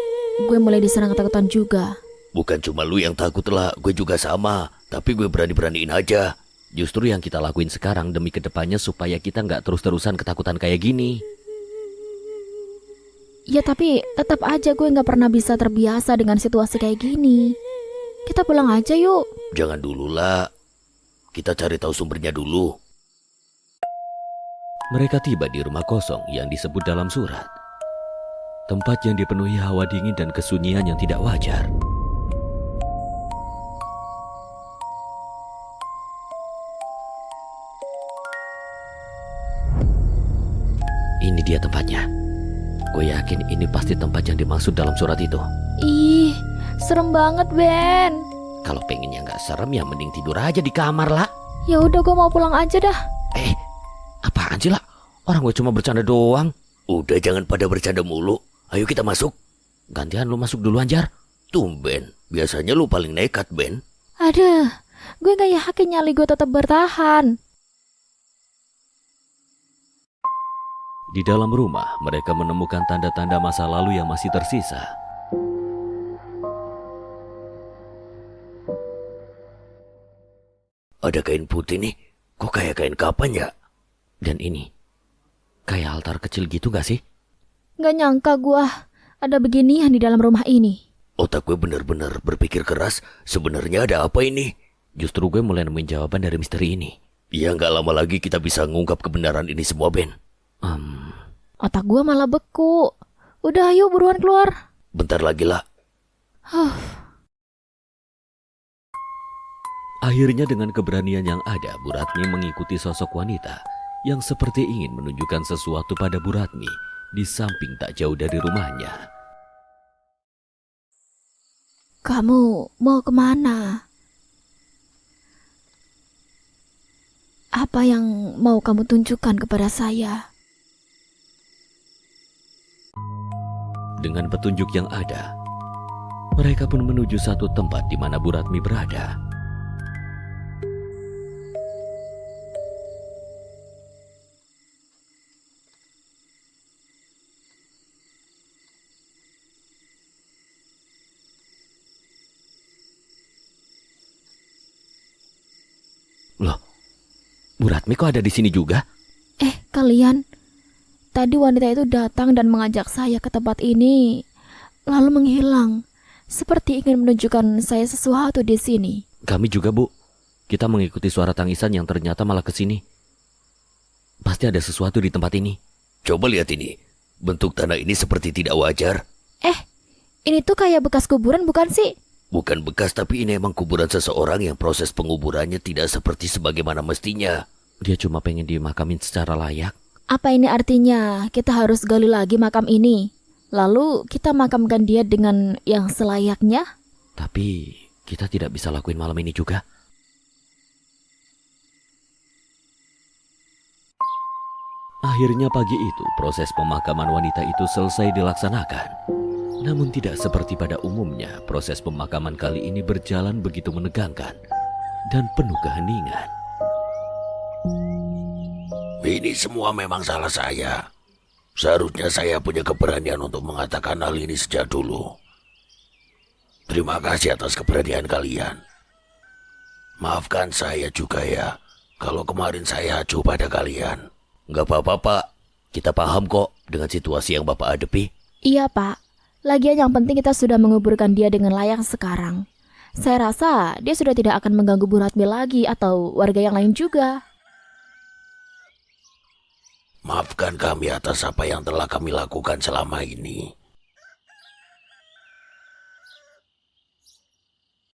gue mulai diserang ketakutan juga. Bukan cuma lu yang takut lah, gue juga sama. Tapi gue berani-beraniin aja. Justru yang kita lakuin sekarang demi kedepannya supaya kita nggak terus-terusan ketakutan kayak gini. Ya tapi tetap aja gue gak pernah bisa terbiasa dengan situasi kayak gini. Kita pulang aja yuk. Jangan dulu lah. Kita cari tahu sumbernya dulu. Mereka tiba di rumah kosong yang disebut dalam surat. Tempat yang dipenuhi hawa dingin dan kesunyian yang tidak wajar. Ini dia tempatnya. Gue yakin ini pasti tempat yang dimaksud dalam surat itu. Ih, serem banget, Ben. Kalau pengennya nggak serem ya mending tidur aja di kamar lah. Ya udah gue mau pulang aja dah. Apaan sih lah? Orang gue cuma bercanda doang. Udah jangan pada bercanda mulu. Ayo kita masuk. Gantian lu masuk dulu Jar. Tumben, biasanya lu paling nekat, Ben. Aduh, gue gak yakin nyali gue tetap bertahan. Di dalam rumah, mereka menemukan tanda-tanda masa lalu yang masih tersisa. Ada kain putih nih. Kok kayak kain kapan ya? Dan ini, kayak altar kecil gitu gak sih? Gak nyangka gue ada beginian di dalam rumah ini. Otak gue benar-benar berpikir keras. Sebenarnya ada apa ini? Justru gue mulai nemuin jawaban dari misteri ini. Ya nggak lama lagi kita bisa ngungkap kebenaran ini semua, Ben. Otak gue malah beku. Udah ayo buruan keluar. Bentar lagi lah. Akhirnya dengan keberanian yang ada, Bu Ratmi mengikuti sosok wanita yang seperti ingin menunjukkan sesuatu pada Bu Ratmi di samping tak jauh dari rumahnya. Kamu mau kemana? Apa yang mau kamu tunjukkan kepada saya? Dengan petunjuk yang ada, mereka pun menuju satu tempat di mana Bu Ratmi berada. Loh, Bu Ratmi kok ada di sini juga? Kalian, tadi wanita itu datang dan mengajak saya ke tempat ini, lalu menghilang, seperti ingin menunjukkan saya sesuatu di sini. Kami juga, Bu. Kita mengikuti suara tangisan yang ternyata malah ke sini. Pasti ada sesuatu di tempat ini. Coba lihat ini. Bentuk tanah ini seperti tidak wajar. Ini tuh kayak bekas kuburan bukan sih? Bukan bekas, tapi ini emang kuburan seseorang yang proses penguburannya tidak seperti sebagaimana mestinya. Dia cuma pengen dimakamin secara layak. Apa ini artinya kita harus gali lagi makam ini? Lalu kita makamkan dia dengan yang selayaknya. Tapi kita tidak bisa lakuin malam ini juga. Akhirnya pagi itu proses pemakaman wanita itu selesai dilaksanakan. Namun tidak seperti pada umumnya, proses pemakaman kali ini berjalan begitu menegangkan dan penuh keheningan. Ini semua memang salah saya. Seharusnya saya punya keberanian untuk mengatakan hal ini sejak dulu. Terima kasih atas keberanian kalian. Maafkan saya juga ya, kalau kemarin saya acuh pada kalian. Nggak apa-apa, Pak. Kita paham kok dengan situasi yang Bapak hadapi. Iya, Pak. Lagian yang penting kita sudah menguburkan dia dengan layak sekarang. Saya rasa dia sudah tidak akan mengganggu Bu Ratmi lagi atau warga yang lain juga. Maafkan kami atas apa yang telah kami lakukan selama ini.